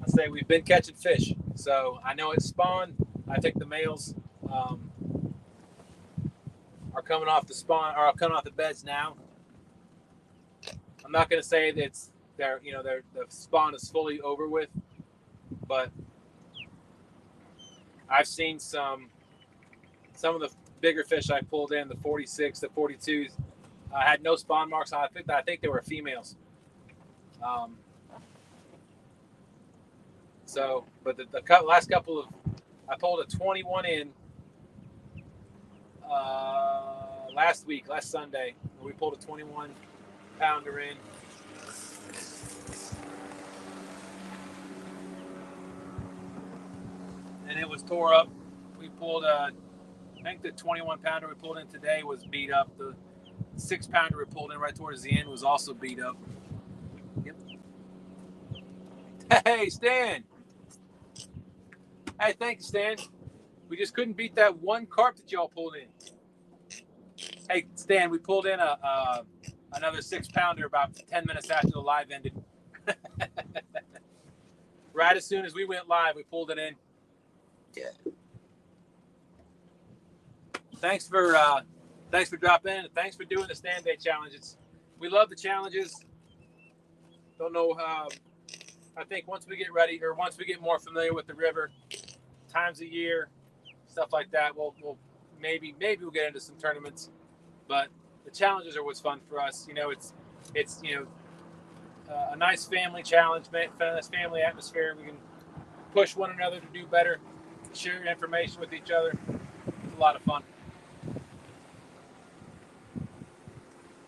I say we've been catching fish, so I know it's spawn. I think the males are coming off the spawn or coming off the beds now. I'm not going to say that the spawn is fully over with, but I've seen some of the bigger fish I pulled in, the 46, the 42s, had no spawn marks on. I think they were females. But the last couple of, I pulled a 21 in last Sunday. We pulled a 21 pounder in. And it was tore up. We pulled I think the 21 pounder we pulled in today was beat up. The 6 pounder we pulled in right towards the end was also beat up. Yep. Hey, Stan. Hey, thanks, Stan. We just couldn't beat that one carp that y'all pulled in. Hey, Stan, we pulled in another 6 pounder about 10 minutes after the live ended. Right as soon as we went live, we pulled it in. Yeah. Thanks for dropping in, and thanks for doing the STANday challenge. We love the challenges. Don't know how. I think once we get ready, or once we get more familiar with the river, times a year, stuff like that, we'll maybe we'll get into some tournaments. But the challenges are what's fun for us. It's a nice family challenge, nice family atmosphere. We can push one another to do better, share information with each other. It's a lot of fun.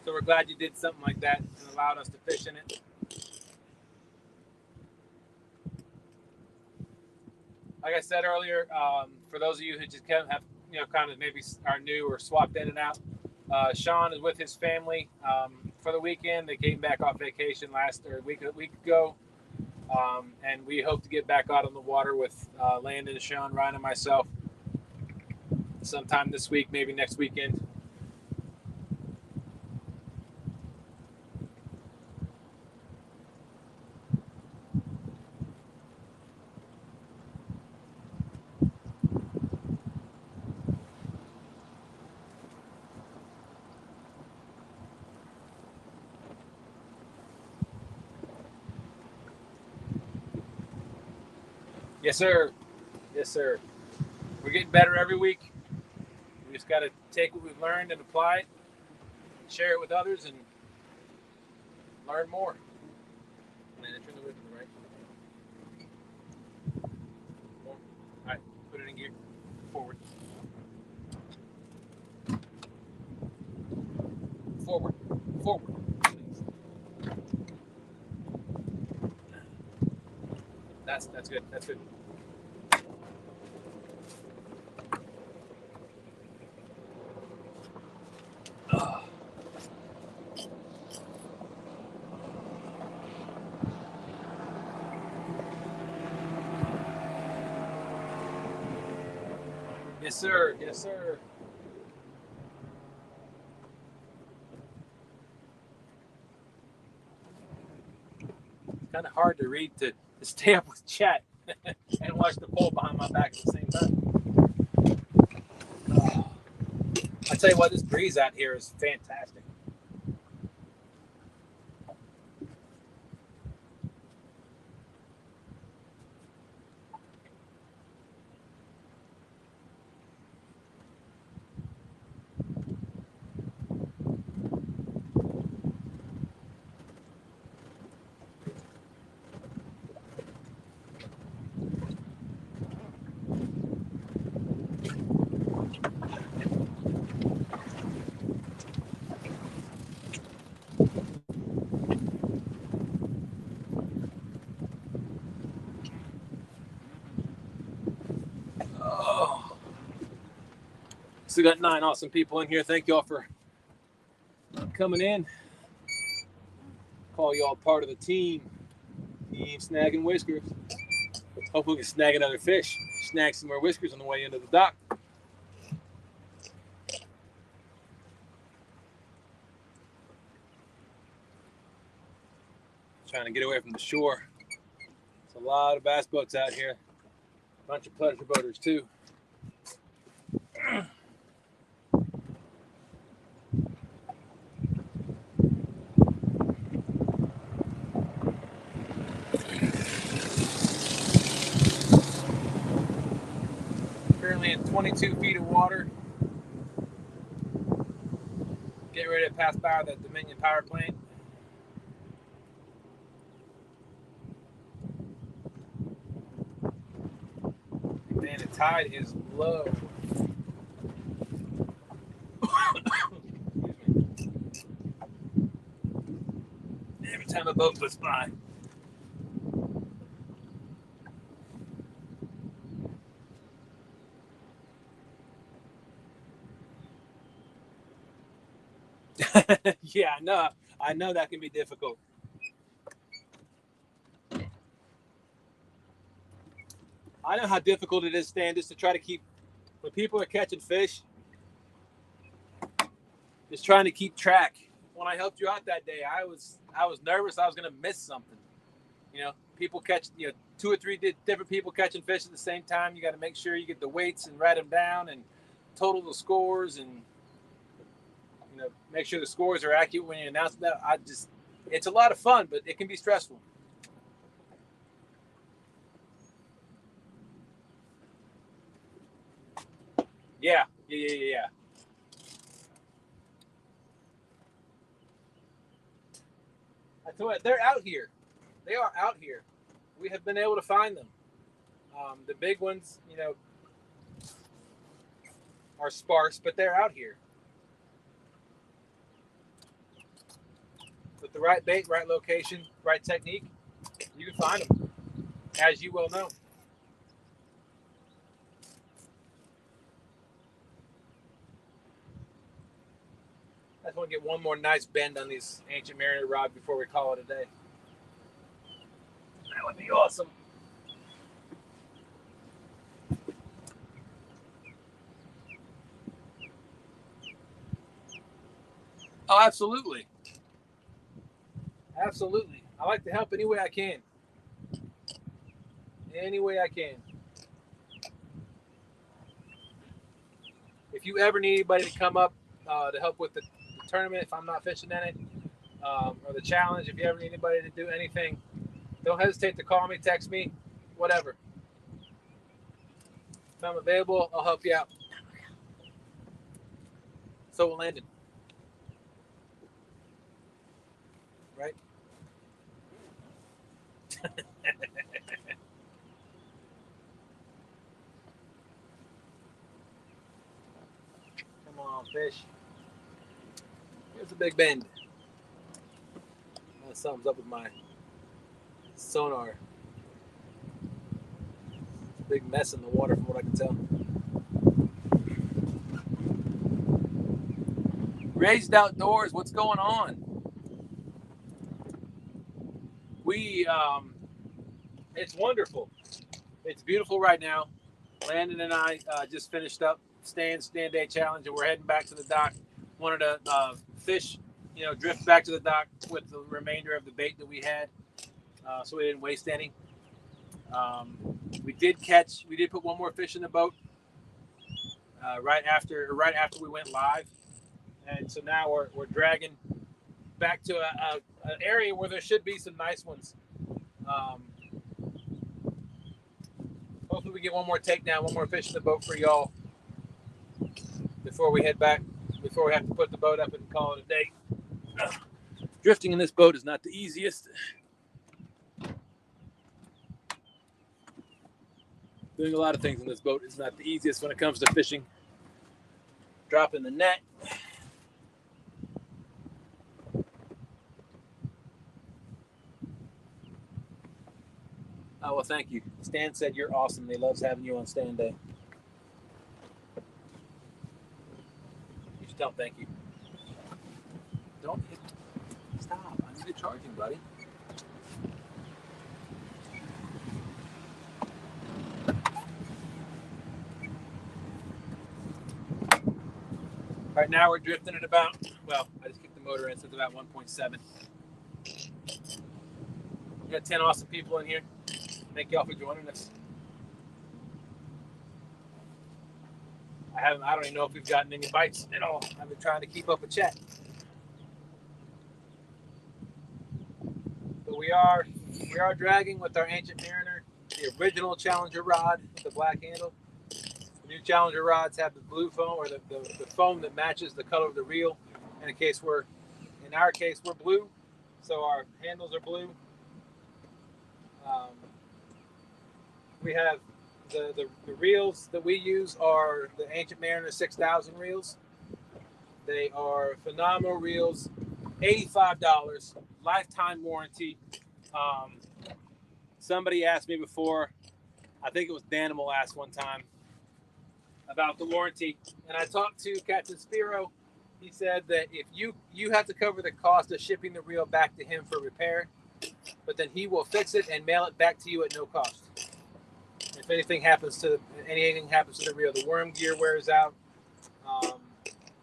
So we're glad you did something like that and allowed us to fish in it. Like I said earlier, for those of you who just kind of maybe are new or swapped in and out, Sean is with his family for the weekend. They came back off vacation a week ago, and we hope to get back out on the water with Landon, Sean, Ryan, and myself sometime this week, maybe next weekend. Yes, sir. Yes, sir. We're getting better every week. We just got to take what we've learned and apply it, and share it with others, and learn more. Man, turn the whip to the right. More. All right, put it in gear. Forward. Forward. Forward. That's good. That's good. Yes, sir. Yes, sir. It's kind of hard to read to stay up with chat and watch the pole behind my back at the same time. Oh. I tell you what, this breeze out here is fantastic. Oh. Still got 9 awesome people in here. Thank y'all for coming in. Call y'all part of the team. Team Snagging Whiskers. Hopefully we can snag another fish. Snag some more whiskers on the way into the dock. Trying to get away from the shore. There's a lot of bass boats out here. A bunch of pleasure boaters too. Currently in 22 feet of water. Getting ready to pass by the Dominion power plant. Man, the tide is low. Every time a boat goes by. Yeah, I know that can be difficult. I know how difficult it is, Stan, just to try to keep, when people are catching fish, just trying to keep track. When I helped you out that day, I was nervous I was going to miss something. You know, people catch, 2 or 3 different people catching fish at the same time. You got to make sure you get the weights and write them down and total the scores and, make sure the scores are accurate when you announce that. It's a lot of fun, but it can be stressful. Yeah. I tell you what, they're out here. They are out here. We have been able to find them. The big ones, are sparse, but they're out here. With the right bait, right location, right technique, you can find them, as you well know. I just want to get one more nice bend on these Ancient Mariner rod before we call it a day. That would be awesome. Oh, absolutely. Absolutely. I like to help any way I can. Any way I can. If you ever need anybody to come up to help with the tournament, if I'm not fishing in it, or the challenge, if you ever need anybody to do anything, don't hesitate to call me, text me, whatever. If I'm available, I'll help you out. So will Landon. Right? Come on, fish. Here's a big bend. Something's up with my sonar. It's a big mess in the water from what I can tell. Raised Outdoors, what's going on? It's wonderful. It's beautiful right now. Landon and I just finished up STANday challenge, and we're heading back to the dock. Wanted to fish, drift back to the dock with the remainder of the bait that we had, so we didn't waste any. We did put one more fish in the boat right after we went live, and so now we're dragging back to an area where there should be some nice ones. Hopefully we get one more takedown, one more fish in the boat for y'all before we head back, before we have to put the boat up and call it a day. Drifting in this boat is not the easiest. Doing a lot of things in this boat is not the easiest when it comes to fishing. Dropping the net. Oh, well, thank you. Stan said you're awesome. He loves having you on STANday. You should tell him thank you. Don't hit. Stop. I need to charge him, buddy. Right now we're drifting at about, well, I just kicked the motor in, so it's about 1.7. We got 10 awesome people in here. Thank y'all for joining us. I don't even know if we've gotten any bites at all. I've been trying to keep up with chat. But we are dragging with our Ancient Mariner, the original Challenger rod with the black handle. The new Challenger rods have the blue foam, or the foam that matches the color of the reel. In our case, we're blue, so our handles are blue. We have the reels that we use are the Ancient Mariner 6000 reels. They are phenomenal reels, $85, lifetime warranty. Somebody asked me before, I think it was Danimal asked one time about the warranty, and I talked to Captain Spiro. He said that if you have to cover the cost of shipping the reel back to him for repair, but then he will fix it and mail it back to you at no cost. If anything happens to the reel, the worm gear wears out,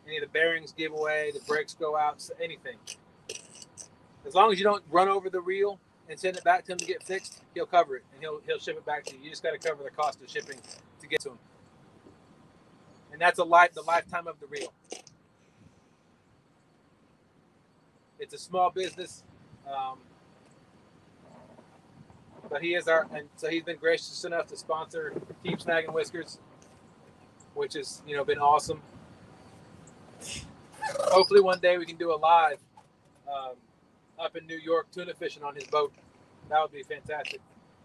any of the bearings give away, the brakes go out, so anything. As long as you don't run over the reel and send it back to him to get fixed, he'll cover it and he'll ship it back to you. You just got to cover the cost of shipping to get to him. And that's the lifetime of the reel. It's a small business. But he's been gracious enough to sponsor Keep Snagging Whiskers, which has been awesome. Hopefully one day we can do a live up in New York tuna fishing on his boat. That would be fantastic.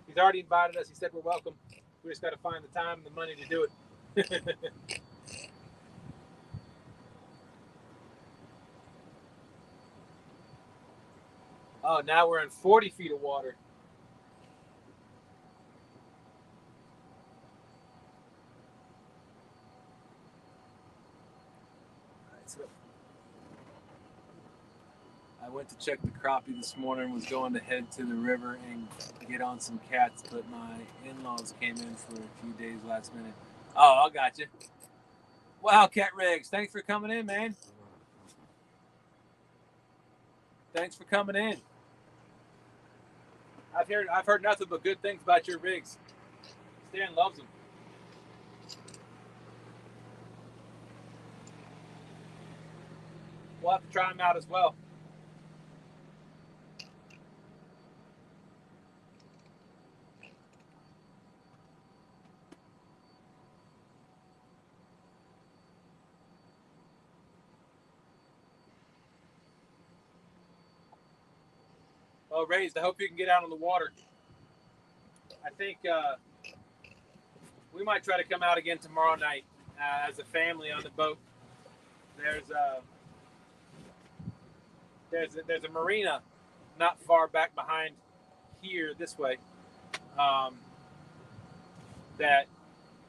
He's already invited us. He said we're welcome. We just got to find the time and the money to do it. Oh, now we're in 40 feet of water. I went to check the crappie this morning, was going to head to the river and get on some cats, but my in-laws came in for a few days last minute. Oh, I got you. Wow, Cat Riggs, thanks for coming in, man. Thanks for coming in. I've heard nothing but good things about your rigs. Stan loves them. We'll have to try them out as well. Well, Raised, I hope you can get out on the water. I think we might try to come out again tomorrow night as a family on the boat. There's a marina not far back behind here this way that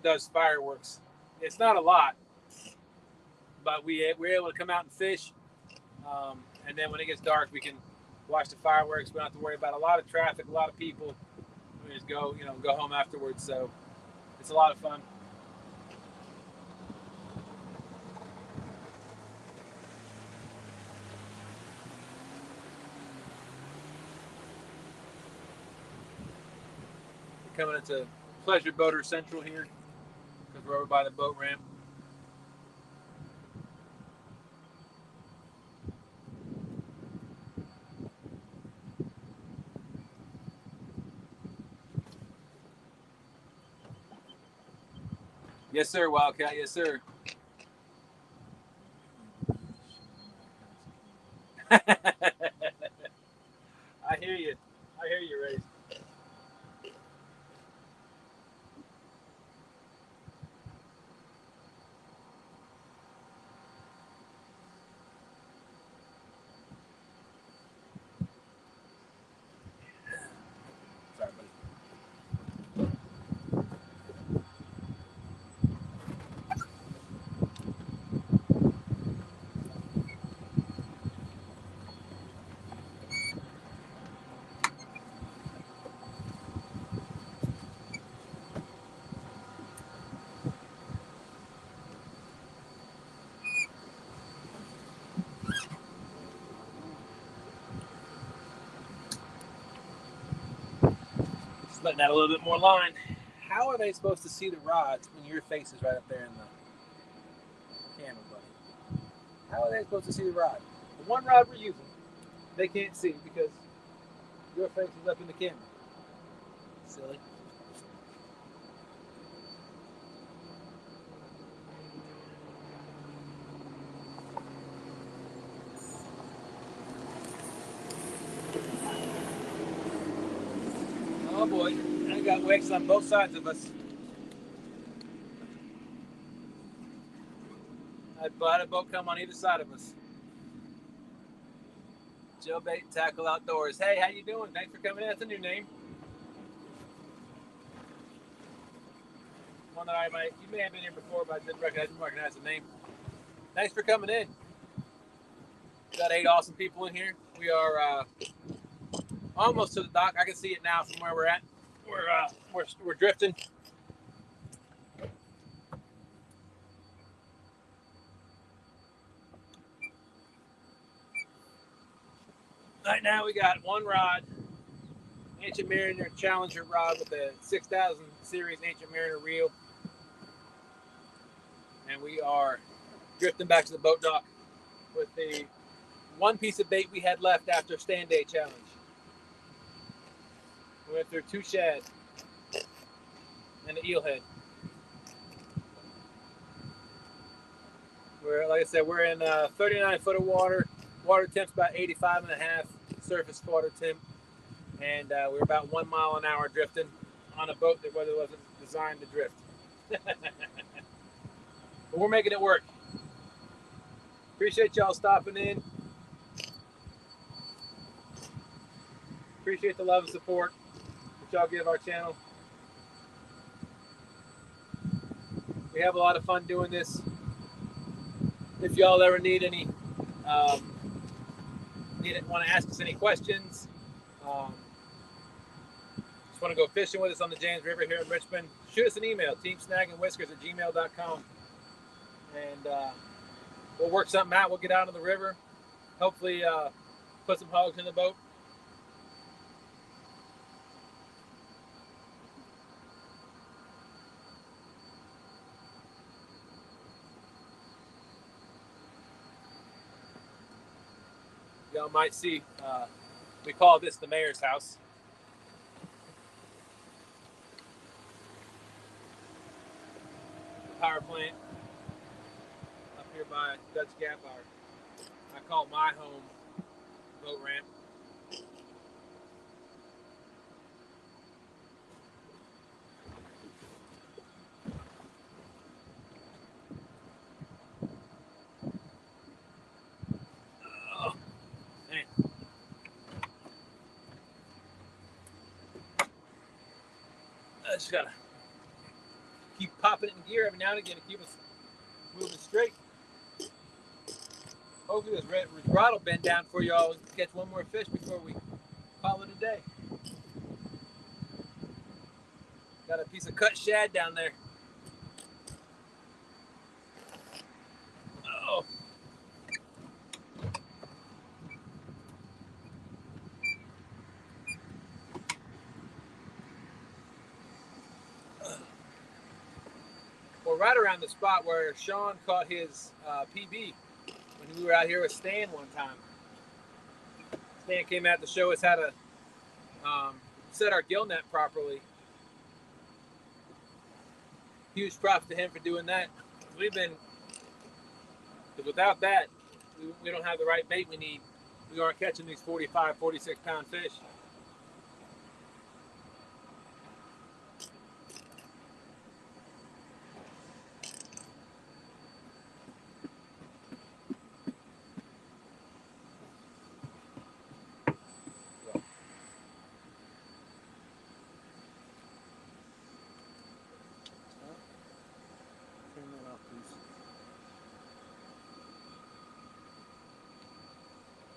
does fireworks. It's not a lot, but we're able to come out and fish, and then when it gets dark we can watch the fireworks. We don't have to worry about a lot of traffic, a lot of people. We just go home afterwards, so it's a lot of fun. coming into Pleasure Boater Central here because we're over by the boat ramp. Yes, sir, Wildcat. Yes, sir. I hear you. I hear you, Ray. Sorry, buddy. Just letting out a little bit more line. How are they supposed to see the rods when your face is right up there in the camera, buddy? How are they supposed to see the rod? The one rod we're using, they can't see because your face is up in the camera. Silly. Oh boy, I got wicks on both sides of us. I had a boat come on either side of us. Joe Bait Tackle Outdoors. Hey, how you doing? Thanks for coming in. That's a new name. One that you may have been here before, but I didn't recognize the name. Thanks for coming in. We got 8 awesome people in here. We are almost to the dock. I can see it now from where we're at. We're drifting. Right now we got one rod, Ancient Mariner Challenger rod with a 6000 series Ancient Mariner reel, and we are drifting back to the boat dock with the one piece of bait we had left after STANday challenge. We went through 2 shad and an eelhead. Like I said, we're in 39 foot of water. Water temp's about 85 and a half, surface water temp. And we're about 1 mile an hour drifting on a boat that wasn't designed to drift. But we're making it work. Appreciate y'all stopping in. Appreciate the love and support that y'all give our channel. We have a lot of fun doing this. If y'all ever need any, want to ask us any questions, just want to go fishing with us on the James River here in Richmond, shoot us an email, teamsnaggandwhiskers@gmail.com, and we'll work something out. We'll get out on the river, hopefully put some hogs in the boat. Y'all might see, we call this the mayor's house. Power plant up here by Dutch Gap, I call my home boat ramp. Oh, man. I just gotta keep popping it in gear every now and again to keep us moving straight. Hopefully this rod will bend down for y'all and catch one more fish before we call it a day. Got a piece of cut shad down there. Oh. right around the spot where Sean caught his PB when we were out here with Stan one time. Stan came out to show us how to set our gill net properly. Huge props to him for doing that. Without that, we don't have the right bait we need. We aren't catching these 45, 46 pound fish.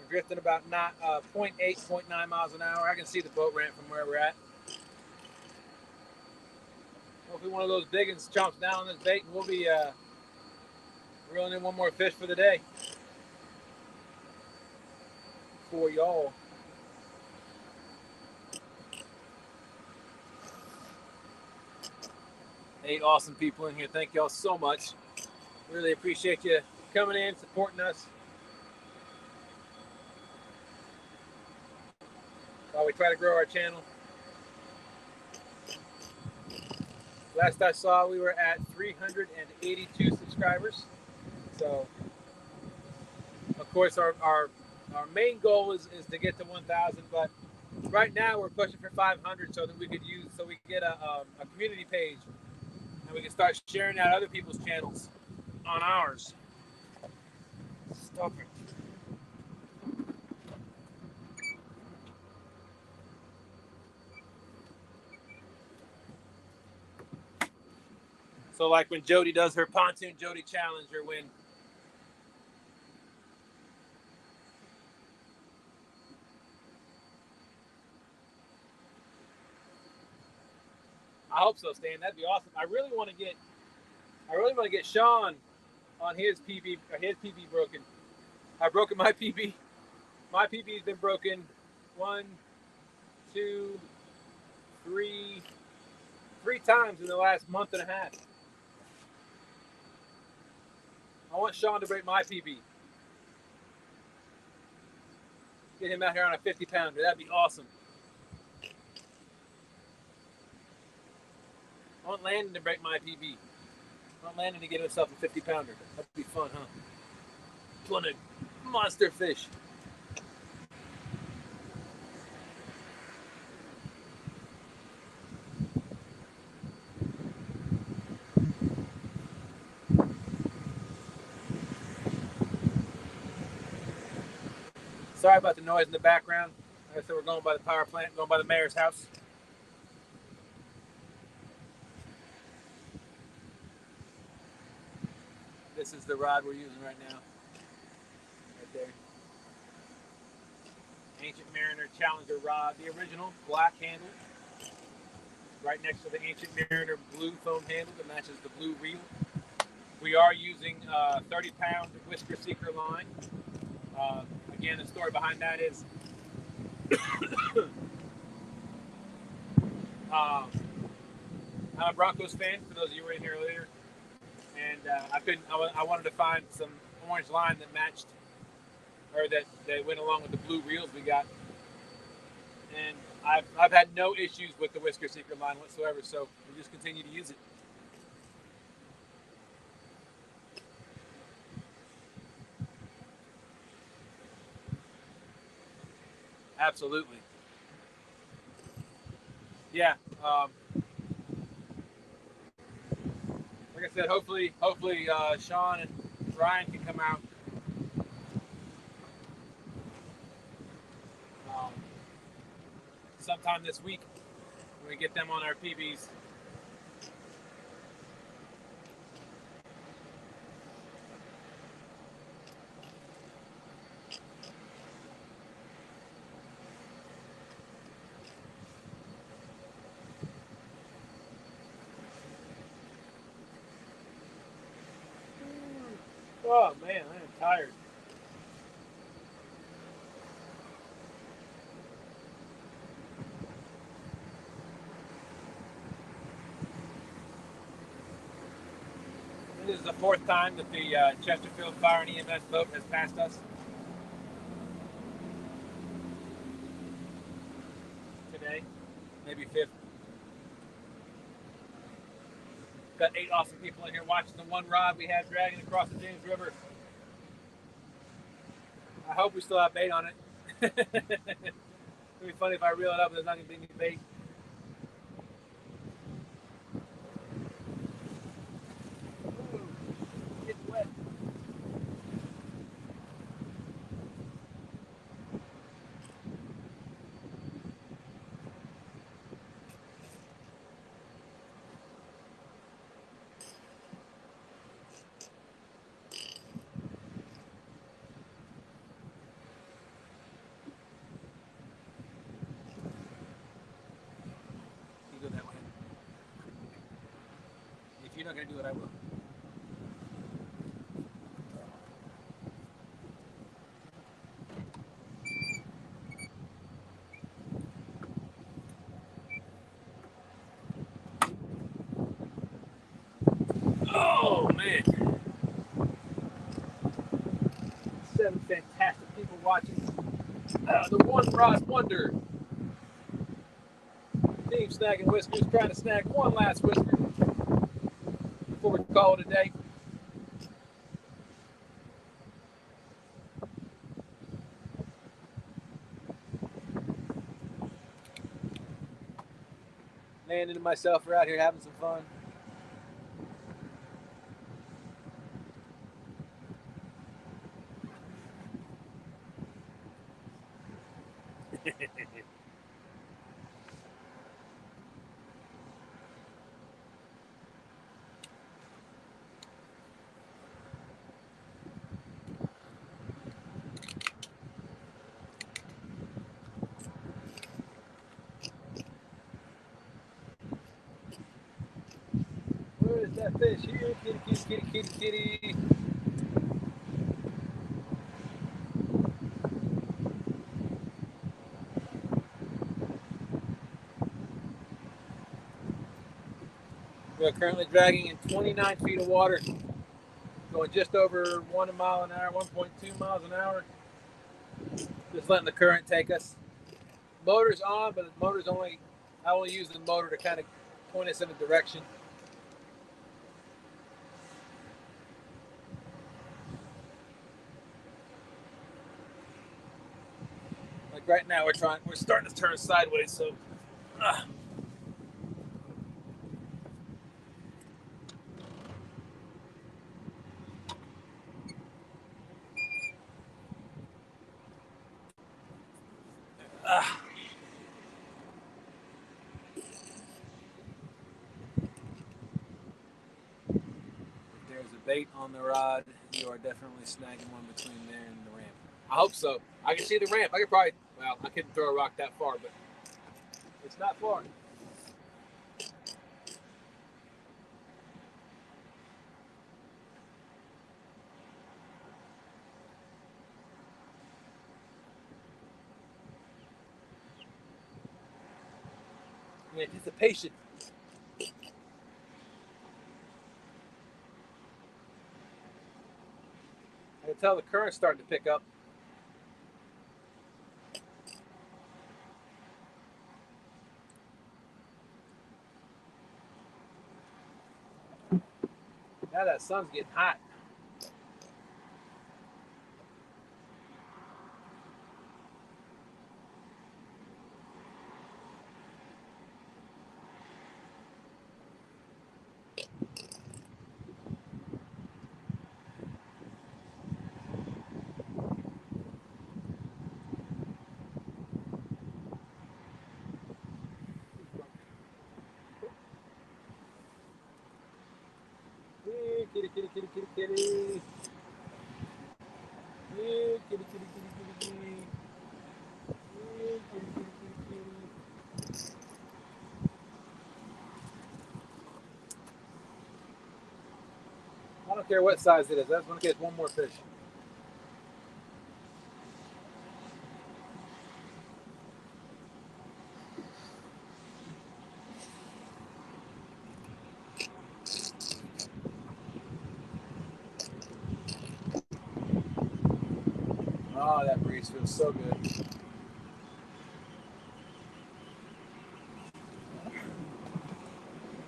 Drifting about 0.8, 0.9 miles an hour. I can see the boat ramp from where we're at. Hopefully one of those big ones chomps down on this bait and we'll be reeling in one more fish for the day. For y'all. 8 awesome people in here. Thank y'all so much. Really appreciate you coming in, supporting us. While we try to grow our channel. Last I saw, we were at 382 subscribers. So, of course, our main goal is to get to 1,000. But right now, we're pushing for 500, so that we could get a community page, and we can start sharing out other people's channels on ours. Stop it. So like when Jody does her pontoon Jody challenge, or when I hope so, Stan. That'd be awesome. I really want to get Sean on his PB broken. I've broken my PB. My PB's been broken 1, 2, 3 times in the last month and a half. I want Sean to break my PB. Get him out here on a 50 pounder. That'd be awesome. I want Landon to break my PB. I want Landon to get himself a 50 pounder. That'd be fun, huh? Plenty of monster fish. Sorry about the noise in the background. Like I said, we're going by the power plant, going by the mayor's house. This is the rod we're using right now. Right there. Ancient Mariner Challenger rod, the original black handle. Right next to the Ancient Mariner blue foam handle that matches the blue reel. We are using 30-pound Whisker Seeker line. Again, the story behind that is I'm a Broncos fan, for those of you who were in here earlier. And I wanted to find some orange line that matched, or that went along with the blue reels we got. And I've had no issues with the Whisker Seeker line whatsoever, so we just continue to use it. Absolutely. Yeah. Like I said, hopefully Sean and Ryan can come out sometime this week when we get them on our PBs. Oh man, I am tired. This is the fourth time that the Chesterfield Fire and EMS boat has passed us today, maybe fifth. Got 8 awesome people in here watching the one rod we have dragging across the James River. I hope we still have bait on it. It'd be funny if I reel it up and there's not going to be any bait. Ooh, it's wet. You go that way. If you're not going to do it, I will. Oh, man. 7 fantastic people watching. The one rod wonder. Team Snagging Whiskers trying to snag one last whisker before we call it a day. Landon and myself are out here having some fun. Where is that fish? Here, kitty, kitty, kitty, kitty, kitty. We are currently dragging in 29 feet of water, going just over 1 mile an hour, 1.2 miles an hour. Just letting the current take us. Motor's on, but the motor's only, I only use the motor to kind of point us in a direction. Like right now, we're starting to turn sideways, so. There's a bait on the rod. You are definitely snagging one between there and the ramp. I hope so. I can see the ramp. I could probably, well, I couldn't throw a rock that far, but it's not far. In anticipation. I can tell the current's starting to pick up. Now that sun's getting hot. Kitty, kitty, kitty, kitty, kitty. Kitty, kitty, kitty, kitty, kitty. Kitty, kitty, kitty, kitty. I don't care what size it is. I just want to catch one more fish. Oh, that breeze feels so good.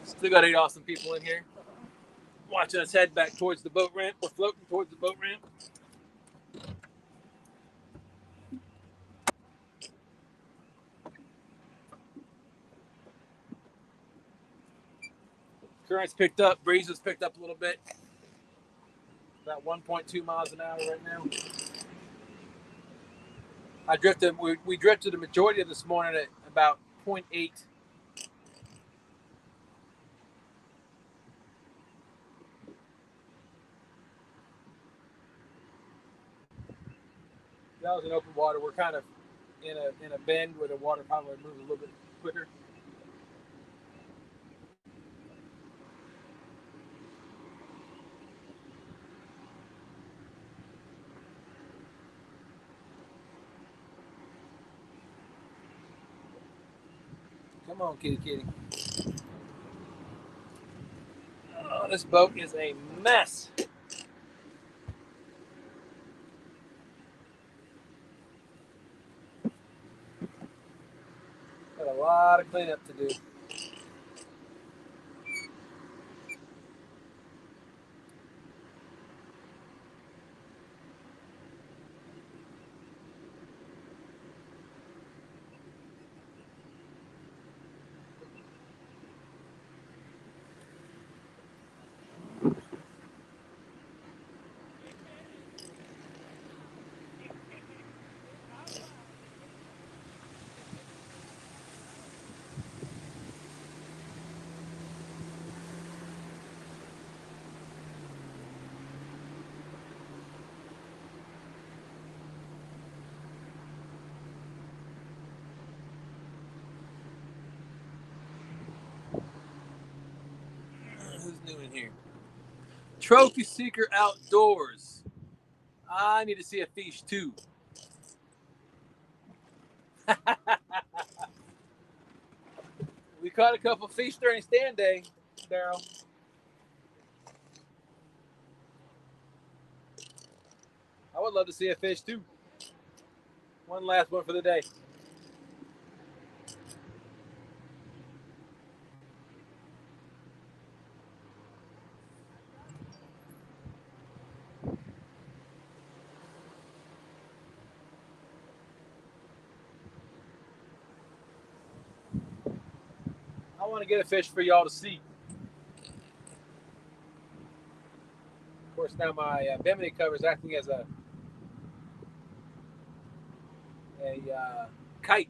Still got 8 awesome people in here watching us head back towards the boat ramp. We're floating towards the boat ramp. Currents picked up, breeze has picked up a little bit. About 1.2 miles an hour right now. We drifted the majority of this morning at about 0.8. That was in open water. We're kind of in a bend where the water probably moves a little bit quicker. Come on, kitty kitty. Oh, this boat is a mess. Got a lot of cleanup to do. Who's new in here? Trophy Seeker Outdoors. I need to see a fish too. We caught a couple fish during STANday, Daryl. I would love to see a fish too. One last one for the day. I want to get a fish for y'all to see. Of course, now my bimini cover is acting as a kite.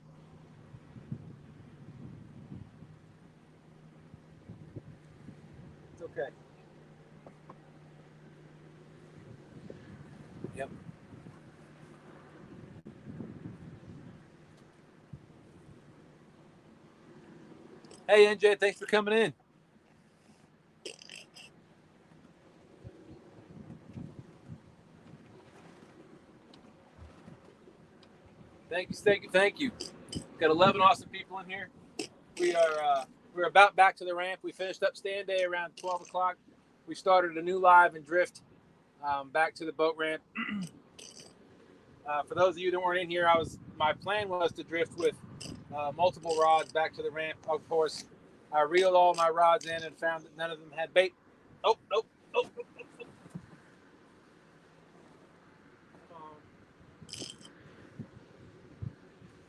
It's okay. Yep. Hey, NJ, thanks for coming in. Thank you. Got 11 awesome people in here. We're about back to the ramp. We finished up STANday around 12 o'clock. We started a new live and drift back to the boat ramp. For those of you that weren't in here, my plan was to drift with multiple rods back to the ramp. Of course, I reeled all my rods in and found that none of them had bait. Oh.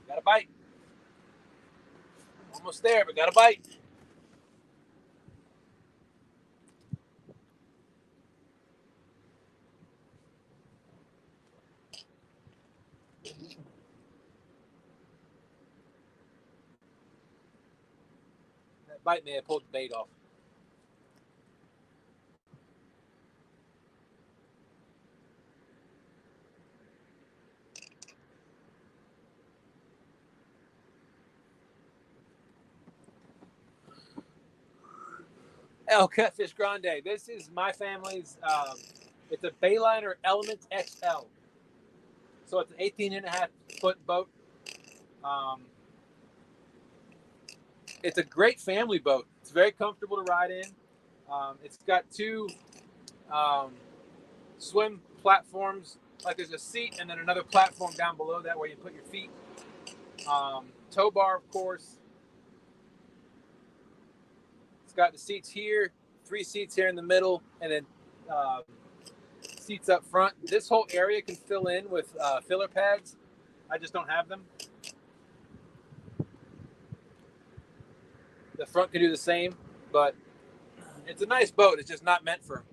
Got a bite. Almost there, but got a bite. That bite may have pulled the bait off. El Catfish Grande. This is my family's. It's a Bayliner Element XL. So it's an 18.5-foot boat. It's a great family boat. It's very comfortable to ride in. It's got two swim platforms. Like there's a seat and then another platform down below that where you put your feet. Tow bar, of course. It's got the seats here, 3 seats here in the middle, and then seats up front. This whole area can fill in with filler pads. I just don't have them. The front can do the same, but it's a nice boat. It's just not meant for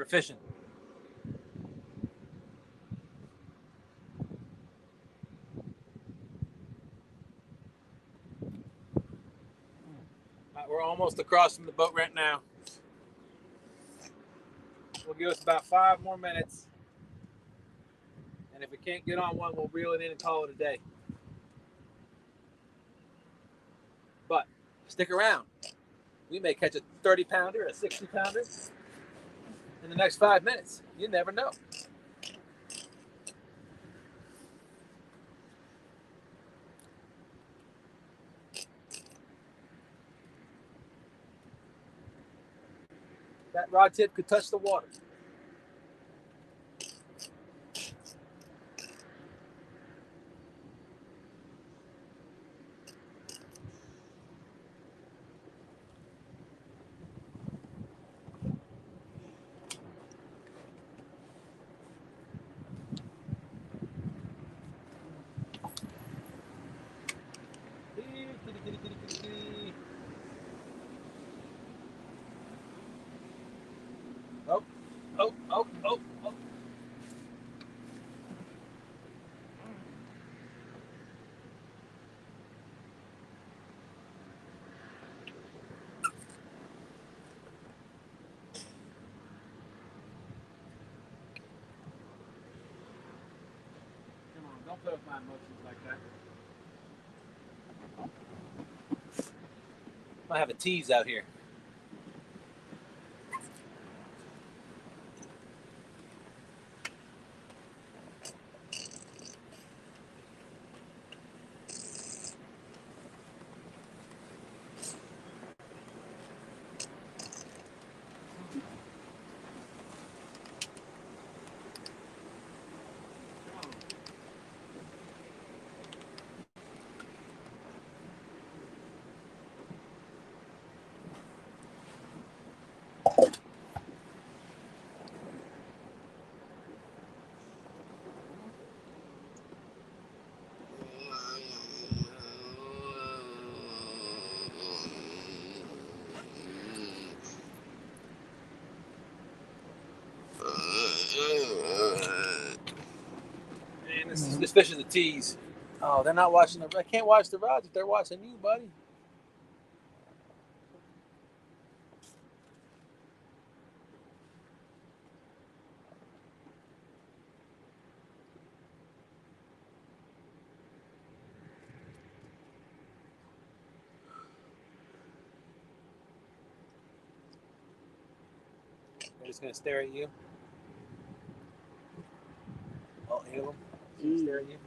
fishing. We're almost across from the boat right now. We'll give us about 5 more minutes. And if we can't get on one, we'll reel it in and call it a day. But stick around. We may catch a 30-pounder, a 60-pounder in the next 5 minutes. You never know. That rod tip could touch the water. Oh, oh, oh, oh, oh. Come on, don't play with my emotions like that. I have a tease out here. Man, this fish is a tease. Oh, they're not watching I can't watch the rods if they're watching you, buddy. They're just gonna stare at you. Oh, hear them? Stare at you.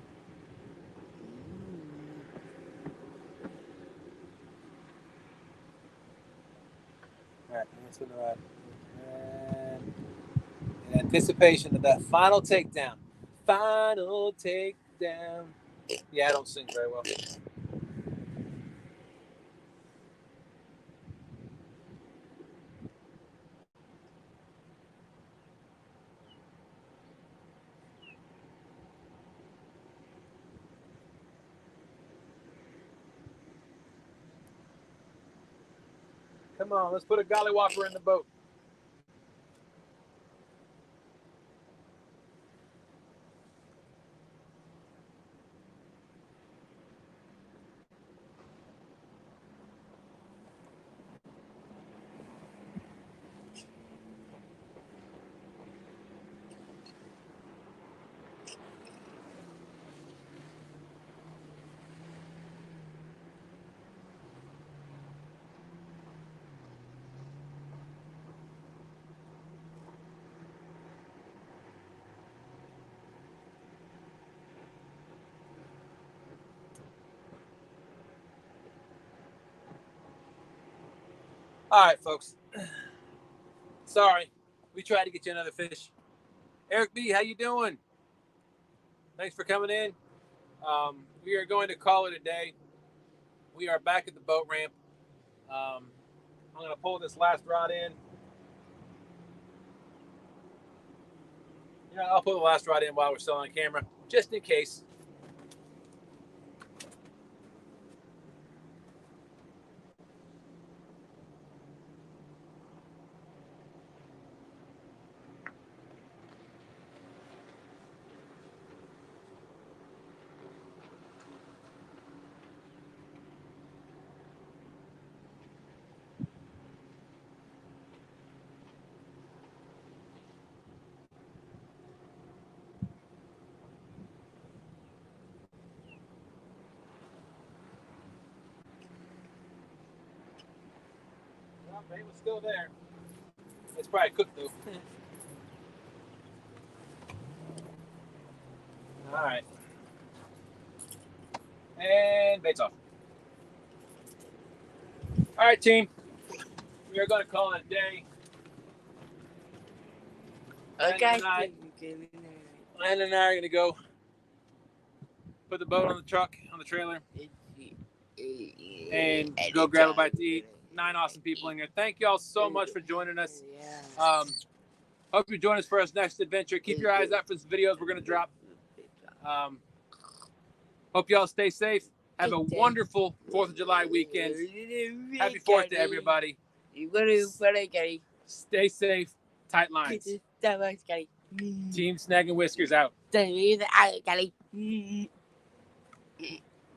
All right, let's spin the rod. And in anticipation of that final takedown. Final takedown. Yeah, I don't sing very well. Come on, let's put a gollywopper in the boat. All right, folks. Sorry, we tried to get you another fish. Eric B, how you doing? Thanks for coming in. We are going to call it a day. We are back at the boat ramp. I'm going to pull this last rod in. You know, I'll pull the last rod in while we're still on camera, just in case. Well, bait was still there. It's probably cooked though. All right. And bait's off. All right, team. We are going to call it a day. Okay. Landon and I are going to go put the boat on the truck, on the trailer, and go grab a bite to eat. 9 awesome people in here. Thank you all so much for joining us. Hope you join us for our next adventure. Keep your eyes out for some videos we're going to drop. Hope you all stay safe. Have a wonderful 4th of July weekend. Happy 4th to everybody. Stay safe. Tight lines. Team Snag and Whiskers out.